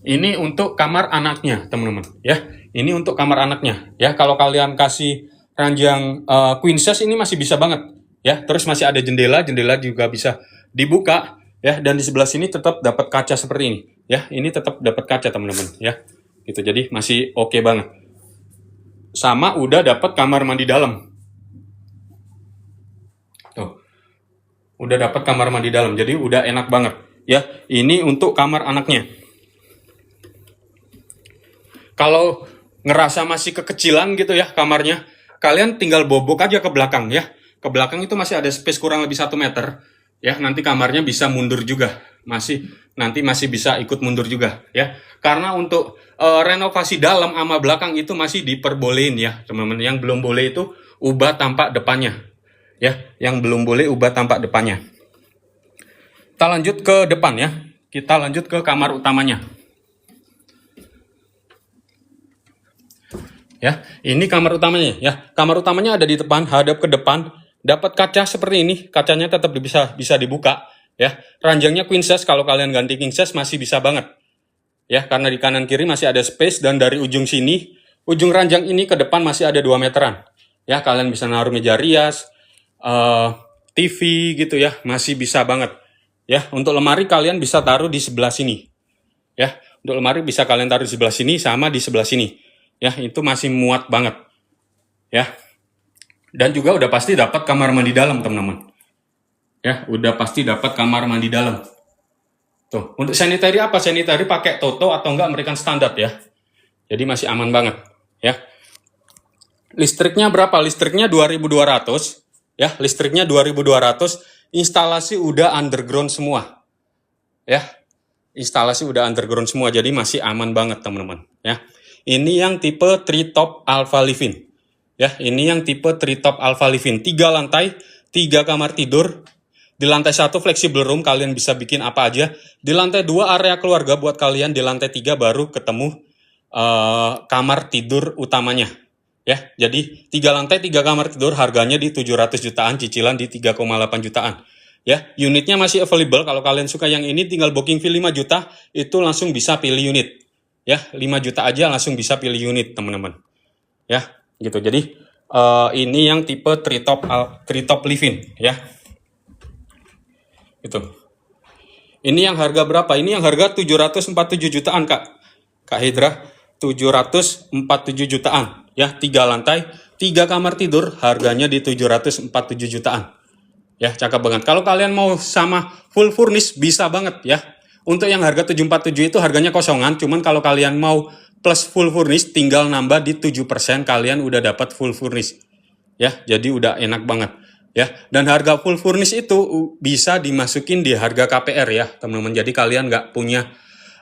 Ini untuk kamar anaknya, teman-teman. Ya, ini untuk kamar anaknya. Ya, kalau kalian kasih ranjang queen size ini masih bisa banget. Ya, terus masih ada jendela, jendela juga bisa dibuka. Ya, dan di sebelah sini tetap dapat kaca seperti ini. Ya, ini tetap dapat kaca, teman-teman. Ya, gitu. Jadi masih oke banget. Sama udah dapat kamar mandi dalam. Tuh, udah dapat kamar mandi dalam. Jadi udah enak banget. Ya, ini untuk kamar anaknya. Kalau ngerasa masih kekecilan gitu ya kamarnya, kalian tinggal bobok aja ke belakang ya. Ke belakang itu masih ada space kurang lebih 1 meter. Ya, nanti kamarnya bisa mundur juga. Nanti masih bisa ikut mundur juga ya. Karena untuk renovasi dalam sama belakang itu masih diperbolehin ya, teman-teman. Yang belum boleh itu ubah tampak depannya. Ya, yang belum boleh ubah tampak depannya. Kita lanjut ke depan ya. Kita lanjut ke kamar utamanya. Ya, ini kamar utamanya ya. Kamar utamanya ada di depan, hadap ke depan, dapat kaca seperti ini. Kacanya tetap bisa dibuka ya. Ranjangnya queen size, kalau kalian ganti king size masih bisa banget. Ya, karena di kanan kiri masih ada space, dan dari ujung sini, ujung ranjang ini ke depan masih ada 2 meteran. Ya, kalian bisa naruh meja rias, TV gitu ya, masih bisa banget. Ya, untuk lemari kalian bisa taruh di sebelah sini. Ya, untuk lemari bisa kalian taruh di sebelah sini sama di sebelah sini. Ya, itu masih muat banget. Ya. Dan juga udah pasti dapat kamar mandi dalam, teman-teman. Ya, udah pasti dapat kamar mandi dalam. Tuh, untuk sanitary apa? Sanitary pakai Toto atau enggak American Standard ya. Jadi masih aman banget, ya. Listriknya berapa? Listriknya 2.200, ya. Listriknya 2.200, instalasi udah underground semua. Ya. Instalasi udah underground semua, jadi masih aman banget, teman-teman, ya. Ini yang tipe treetop alpha living. Ya, ini yang tipe treetop alpha living. 3 lantai, 3 kamar tidur. Di lantai 1 flexible room, kalian bisa bikin apa aja. Di lantai 2 area keluarga buat kalian. Di lantai 3 baru ketemu kamar tidur utamanya. Ya, jadi 3 lantai, 3 kamar tidur, harganya di 700 jutaan, cicilan di 3,8 jutaan. Ya, unitnya masih available. Kalau kalian suka yang ini, tinggal booking fee 5 juta, itu langsung bisa pilih unit. Ya, 5 juta aja langsung bisa pilih unit, teman-teman. Ya, gitu. Jadi ini yang tipe treetop living, ya. Gitu. Ini yang harga berapa? Ini yang harga 747 jutaan, Kak. Kak Hidra, 747 jutaan, ya. 3 lantai, 3 kamar tidur, harganya di 747 jutaan. Ya, cakep banget. Kalau kalian mau sama full furnish bisa banget, ya. Untuk yang harga 747 itu harganya kosongan, cuman kalau kalian mau plus full furnish tinggal nambah di 7%, kalian udah dapat full furnish. Ya, jadi udah enak banget. Ya, dan harga full furnish itu bisa dimasukin di harga KPR ya, teman-teman. Jadi kalian nggak punya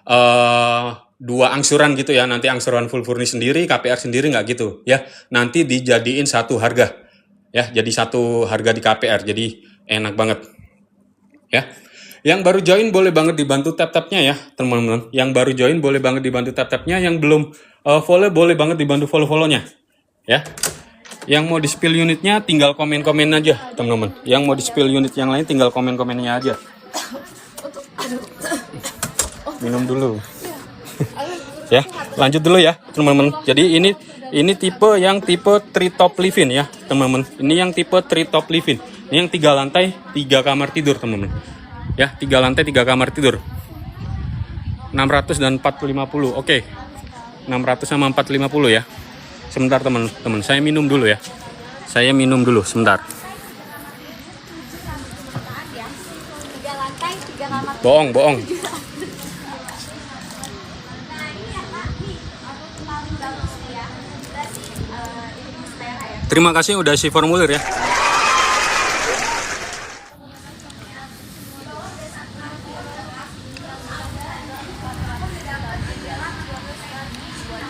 2 angsuran gitu ya, nanti angsuran full furnish sendiri, KPR sendiri, nggak gitu ya. Nanti dijadiin satu harga. Ya, jadi satu harga di KPR. Jadi enak banget. Ya. Yang baru join boleh banget dibantu tap-tapnya ya, teman-teman. Yang baru join boleh banget dibantu tap-tapnya, yang belum follow boleh banget dibantu follow-follownya. Ya. Yang mau di spill unitnya tinggal komen-komen aja teman-teman. Yang mau di spill unit yang lain tinggal komen-komennya aja. Minum dulu. Ya, lanjut dulu ya teman-teman. Jadi ini tipe yang tipe treetop living ya teman-teman. Ini yang tipe treetop living. Ini yang 3 lantai 3 kamar tidur teman-teman. Ya, 3 lantai 3 kamar tidur. 600 dan 450. Oke. 600 sama 450 ya. Sebentar teman-teman, saya minum dulu ya. Saya minum dulu sebentar. Bohong. Terima kasih udah isi formulir ya.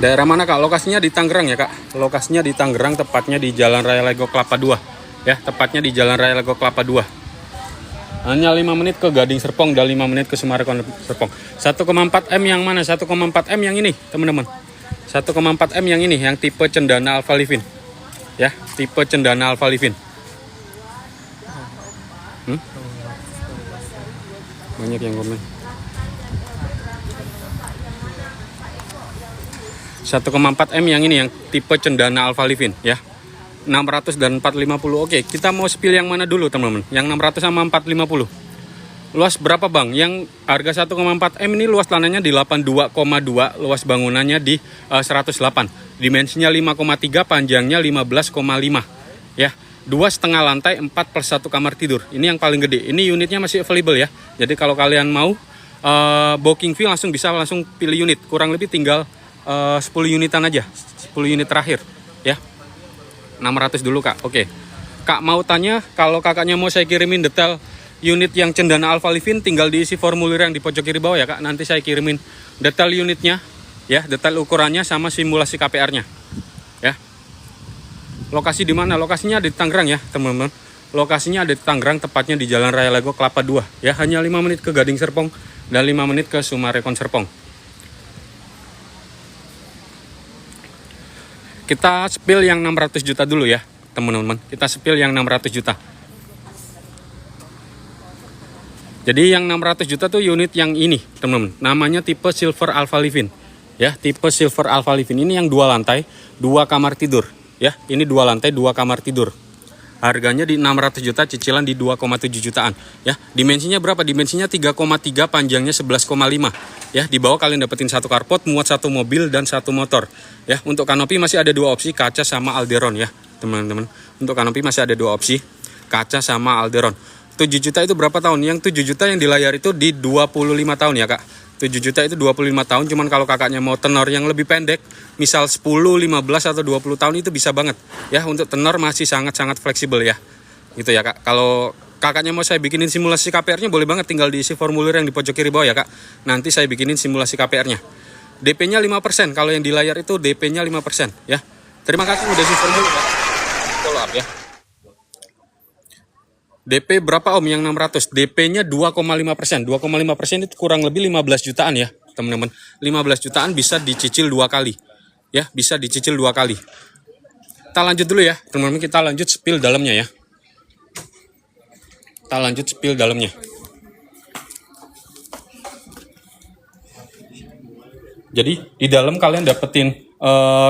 Daerah mana Kak? Lokasinya di Tangerang ya Kak? Lokasinya di Tangerang, tepatnya di Jalan Raya Lego Kelapa 2. Ya, tepatnya di Jalan Raya Lego Kelapa 2. Hanya 5 menit ke Gading Serpong dan 5 menit ke Summarecon Serpong. 1,4 M yang mana? 1,4 M yang ini, teman-teman. 1,4 M yang ini, yang tipe Cendana Alpha Livin. Ya, tipe Cendana Alpha Livin. Banyak yang komen. 1,4 M yang ini, yang tipe Cendana Alpha Livin ya. 600 dan 450. Oke, kita mau spill yang mana dulu teman-teman? Yang 600 sama 450. Luas berapa Bang? Yang harga 1,4 M ini luas tanahnya di 82,2, luas bangunannya di 108. Dimensinya 5,3, panjangnya 15,5 ya. 2,5 lantai 4+1 kamar tidur. Ini yang paling gede. Ini unitnya masih available ya. Jadi kalau kalian mau booking fee langsung bisa langsung pilih unit. Kurang lebih tinggal 10 unitan aja, 10 unit terakhir ya. 600 dulu Kak. Oke. Kak mau tanya, kalau kakaknya mau saya kirimin detail unit yang Cendana Alpha Livin, tinggal diisi formulir yang di pojok kiri bawah ya Kak. Nanti saya kirimin detail unitnya ya, detail ukurannya sama simulasi KPR-nya ya. Lokasi di mana? Lokasinya ada di Tangerang ya teman-teman. Lokasinya ada di Tangerang, tepatnya di Jalan Raya Lego Kelapa 2 ya. Hanya 5 menit ke Gading Serpong dan 5 menit ke Summarecon Serpong. Kita spill yang 600 juta dulu ya teman-teman. Kita spill yang 600 juta. Jadi yang 600 juta tuh unit yang ini teman-teman. Namanya tipe Silver Alpha Livin ya. Tipe Silver Alpha Livin ini yang 2 lantai 2 kamar tidur ya. Ini 2 lantai 2 kamar tidur. Harganya di 600 juta, cicilan di 2,7 jutaan ya. Dimensinya berapa? Dimensinya 3,3, panjangnya 11,5 ya. Di bawah kalian dapetin 1 carport, muat 1 mobil dan 1 motor ya. Untuk kanopi masih ada 2 opsi, kaca sama alderon ya teman-teman. Untuk kanopi masih ada 2 opsi, kaca sama alderon. 7 juta itu berapa tahun? Yang 7 juta yang di layar itu di 25 tahun ya Kak. 7 juta itu 25 tahun, cuman kalau kakaknya mau tenor yang lebih pendek, misal 10, 15 atau 20 tahun itu bisa banget ya. Untuk tenor masih sangat-sangat fleksibel ya. Gitu ya Kak. Kalau kakaknya mau saya bikinin simulasi KPR-nya, boleh banget, tinggal diisi formulir yang di pojok kiri bawah ya Kak. Nanti saya bikinin simulasi KPR-nya. DP-nya 5%, kalau yang di layar itu DP-nya 5% ya. Terima kasih udah isi formulir ya. Follow up ya. DP berapa Om yang 600? DP-nya 2,5%. 2,5% itu kurang lebih 15 jutaan ya, teman-teman. 15 jutaan bisa dicicil 2 kali. Ya, bisa dicicil 2 kali. Kita lanjut dulu ya, teman-teman. Kita lanjut spill dalamnya ya. Kita lanjut spill dalamnya. Jadi di dalam kalian dapetin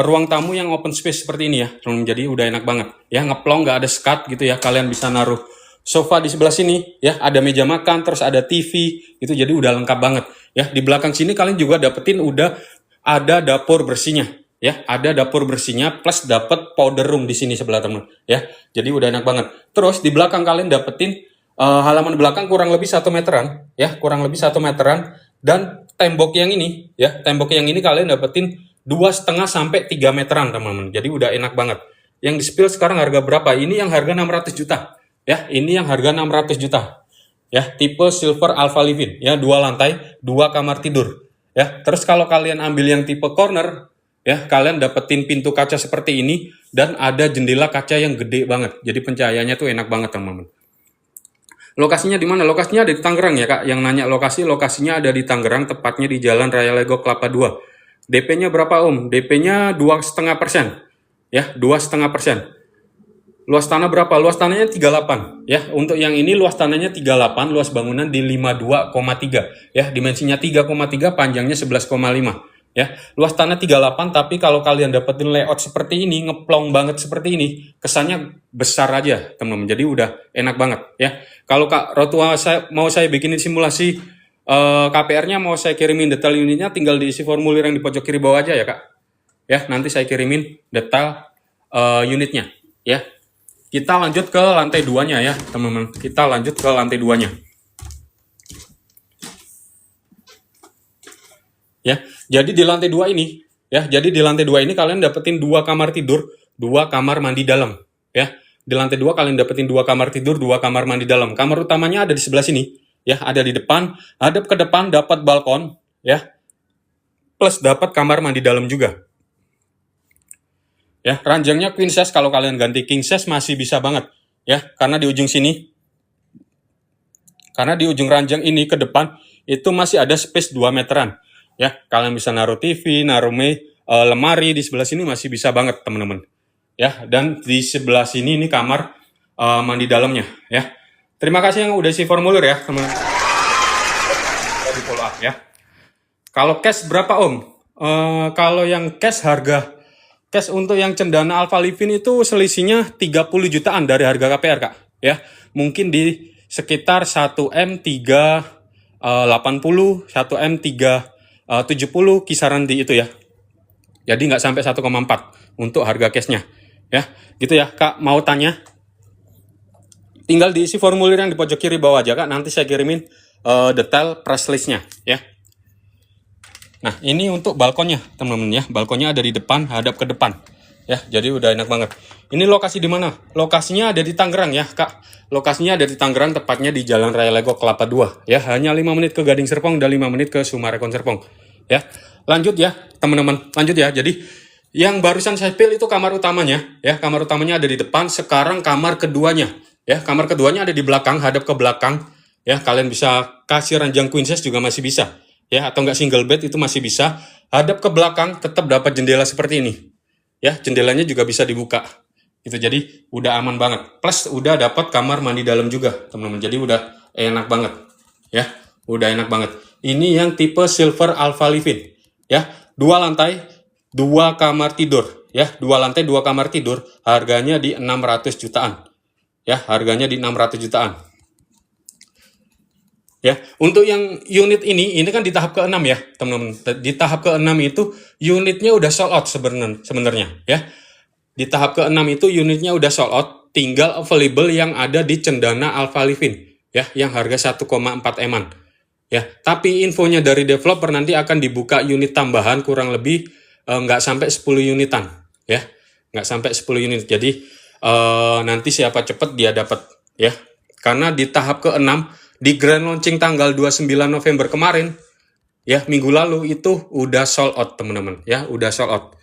ruang tamu yang open space seperti ini ya, teman-teman. Jadi udah enak banget ya, ngeplong, nggak ada sekat gitu ya. Kalian bisa naruh sofa di sebelah sini ya, ada meja makan, terus ada TV itu, jadi udah lengkap banget ya. Di belakang sini kalian juga dapetin udah ada dapur bersihnya ya, ada dapur bersihnya plus dapet powder room di sini sebelah teman ya. Jadi udah enak banget. Terus di belakang kalian dapetin halaman belakang kurang lebih 1 meteran ya, kurang lebih 1 meteran, dan tembok yang ini ya, tembok yang ini kalian dapetin 2,5 sampai 3 meteran teman-teman. Jadi udah enak banget. Yang di spill sekarang harga berapa? Ini yang harga 600 juta. Ya, ini yang harga 600 juta. Ya, tipe Silver Alpha Livin ya, 2 lantai, 2 kamar tidur. Ya, terus kalau kalian ambil yang tipe corner ya, kalian dapetin pintu kaca seperti ini dan ada jendela kaca yang gede banget. Jadi pencahayaannya tuh enak banget, teman-teman. Lokasinya di mana? Lokasinya ada di Tangerang ya, Kak. Yang nanya lokasinya ada di Tangerang, tepatnya di Jalan Raya Lego Kelapa 2. DP-nya berapa, Om? DP-nya 2,5%. Ya, 2,5%. Luas tanah berapa? Luas tanahnya 38 ya. Untuk yang ini luas tanahnya 38, luas bangunan di 52,3 ya. Dimensinya 3,3, panjangnya 11,5 ya. Luas tanah 38, tapi kalau kalian dapetin layout seperti ini, ngeplong banget seperti ini, kesannya besar aja, teman-teman. Jadi udah enak banget ya. Kalau Kak Rotua saya bikinin simulasi KPR-nya, mau saya kirimin detail unitnya, tinggal diisi formulir yang di pojok kiri bawah aja ya, Kak. Ya, nanti saya kirimin detail unitnya ya. Kita lanjut ke lantai 2-nya ya, teman-teman. Kita lanjut ke lantai 2-nya. Ya, jadi di lantai 2 ini, ya, jadi di lantai 2 ini kalian dapetin 2 kamar tidur, 2 kamar mandi dalam, ya. Di lantai 2 kalian dapetin 2 kamar tidur, 2 kamar mandi dalam. Kamar utamanya ada di sebelah sini, ya, ada di depan, hadap ke depan dapat balkon, ya. Plus dapat kamar mandi dalam juga. Ya, ranjangnya queen size, kalau kalian ganti king size masih bisa banget ya, karena di ujung sini, karena di ujung ranjang ini ke depan itu masih ada space 2 meteran ya. Kalian bisa naruh TV, naruh lemari di sebelah sini masih bisa banget, teman-teman ya. Dan di sebelah sini ini kamar mandi dalamnya ya. Terima kasih yang udah isi formulir ya, teman-teman. Di follow up ya. Kalau cash berapa Om? Kalau yang cash, harga cash untuk yang Cendana Alpha Livin itu selisihnya 30 jutaan dari harga KPR, Kak. Ya, mungkin di sekitar 1M 380, 1M 370 kisaran di itu ya. Jadi nggak sampai 1,4 untuk harga cashnya. Ya, gitu ya, Kak. Mau tanya? Tinggal diisi formulir yang di pojok kiri bawah aja, Kak. Nanti saya kirimin detail price list-nya ya. Nah, ini untuk balkonnya, teman-teman ya. Balkonnya ada di depan, hadap ke depan. Ya, jadi udah enak banget. Ini lokasi di mana? Lokasinya ada di Tangerang ya, Kak. Lokasinya ada di Tangerang, tepatnya di Jalan Raya Legok Kelapa 2. Ya, hanya 5 menit ke Gading Serpong dan 5 menit ke Sumarekon Serpong. Ya. Lanjut ya, teman-teman. Lanjut ya. Jadi, yang barusan saya pilih itu kamar utamanya, ya. Kamar utamanya ada di depan, sekarang kamar keduanya. Ya, kamar keduanya ada di belakang, hadap ke belakang. Ya, kalian bisa kasih ranjang queen size juga masih bisa. Ya, atau enggak single bed itu masih bisa. Hadap ke belakang tetap dapat jendela seperti ini. Ya, jendelanya juga bisa dibuka. Itu jadi udah aman banget. Plus udah dapat kamar mandi dalam juga, teman-teman. Jadi udah enak banget. Ya, udah enak banget. Ini yang tipe Silver Alpha Livin. Ya, 2 lantai, 2 kamar tidur. Ya, 2 lantai, 2 kamar tidur. Harganya di 600 jutaan. Ya, harganya di 600 jutaan. Ya, untuk yang unit ini kan di tahap ke-6 ya, teman-teman. Di tahap ke-6 itu unitnya udah sold out sebenarnya ya. Di tahap ke-6 itu unitnya udah sold out, tinggal available yang ada di Cendana Alpha Livin ya, yang harga 1,4 M-an. Ya, tapi infonya dari developer nanti akan dibuka unit tambahan kurang lebih nggak sampai 10 unitan ya. Nggak sampai 10 unit. Jadi nanti siapa cepet dia dapat ya. Karena di tahap ke-6 di grand launching tanggal 29 November kemarin, ya, minggu lalu itu udah sold out, teman-teman. Ya, udah sold out.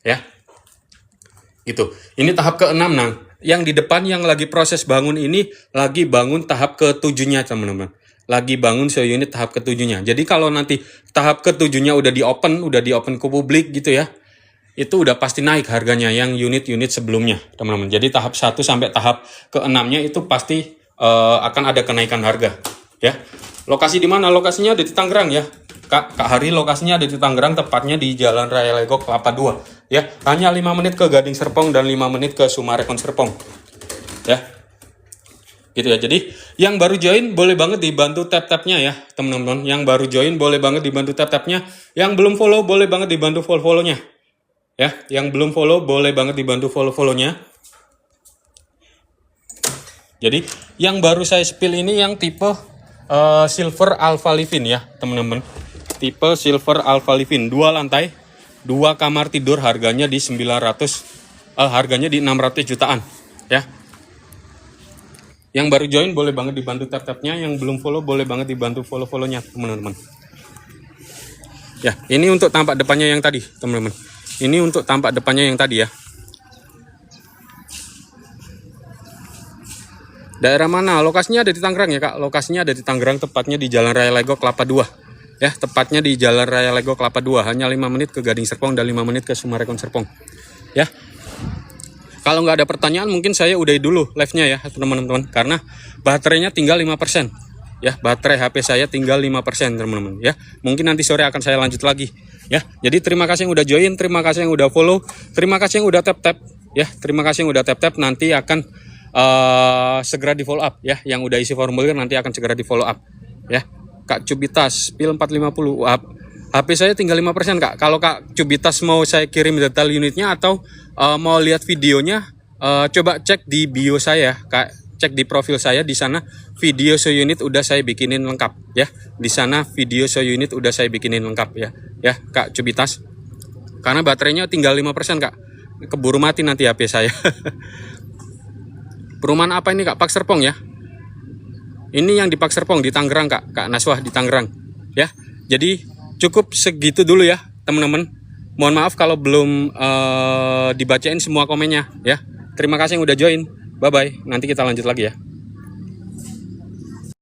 Ya. Gitu. Ini tahap ke-6, nah. Yang di depan yang lagi proses bangun ini, lagi bangun tahap ke-7-nya, teman-teman. Lagi bangun seunit tahap ke-7-nya. Jadi kalau nanti tahap ke-7-nya udah di open ke publik gitu ya, itu udah pasti naik harganya yang unit-unit sebelumnya, teman-teman. Jadi tahap 1 sampai tahap ke-6-nya itu pasti akan ada kenaikan harga ya. Lokasi di mana? Lokasinya ada di Tangerang ya, Kak Hari. Lokasinya ada di Tangerang, tepatnya di Jalan Raya Legok Kelapa 2 ya. Hanya 5 menit ke Gading Serpong dan 5 menit ke Sumarekon Serpong ya. Gitu ya. Jadi yang baru join boleh banget dibantu tap-tapnya ya, teman-teman. Yang baru join boleh banget dibantu tap-tapnya. Yang belum follow boleh banget dibantu follow-nya ya. Yang belum follow boleh banget dibantu follow-nya. Jadi yang baru saya spill ini yang tipe Silver Alpha Livin ya, teman-teman. Tipe Silver Alpha Livin, 2 lantai, 2 kamar tidur, harganya di 600 jutaan ya. Yang baru join boleh banget dibantu tap-tapnya, yang belum follow boleh banget dibantu follow-nya, teman-teman. Ya, ini untuk tampak depannya yang tadi, teman-teman. Ini untuk tampak depannya yang tadi ya. Daerah mana? Lokasinya ada di Tangerang ya, Kak. Lokasinya ada di Tangerang, tepatnya di Jalan Raya Legok Kelapa 2. Ya, tepatnya di Jalan Raya Legok Kelapa 2. Hanya 5 menit ke Gading Serpong dan 5 menit ke Sumarekon Serpong. Ya. Kalau nggak ada pertanyaan mungkin saya udahi dulu live-nya ya teman-teman, karena baterainya tinggal 5%. Ya, baterai HP saya tinggal 5% teman-teman ya. Mungkin nanti sore akan saya lanjut lagi ya. Jadi terima kasih yang udah join, terima kasih yang udah follow, terima kasih yang udah tap-tap ya. Terima kasih yang udah tap-tap, nanti akan segera di follow up ya. Yang udah isi formulir nanti akan segera di follow up ya. Kak Cubitas pil 450 HP saya tinggal 5% Kak. Kalau Kak Cubitas mau saya kirim detail unitnya atau mau lihat videonya, coba cek di bio saya Kak. Cek di profil saya, di sana video show unit udah saya bikinin lengkap ya. Di sana video show unit udah saya bikinin lengkap ya. Ya Kak Cubitas. Karena baterainya tinggal 5% Kak. Keburu mati nanti HP saya. Perumahan apa ini Kak? Pak Serpong ya. Ini yang di Pak Serpong di Tangerang Kak. Kak Naswah di Tangerang ya. Jadi cukup segitu dulu ya teman-teman. Mohon maaf kalau belum dibacain semua komennya ya. Terima kasih yang udah join. Bye-bye, nanti kita lanjut lagi ya.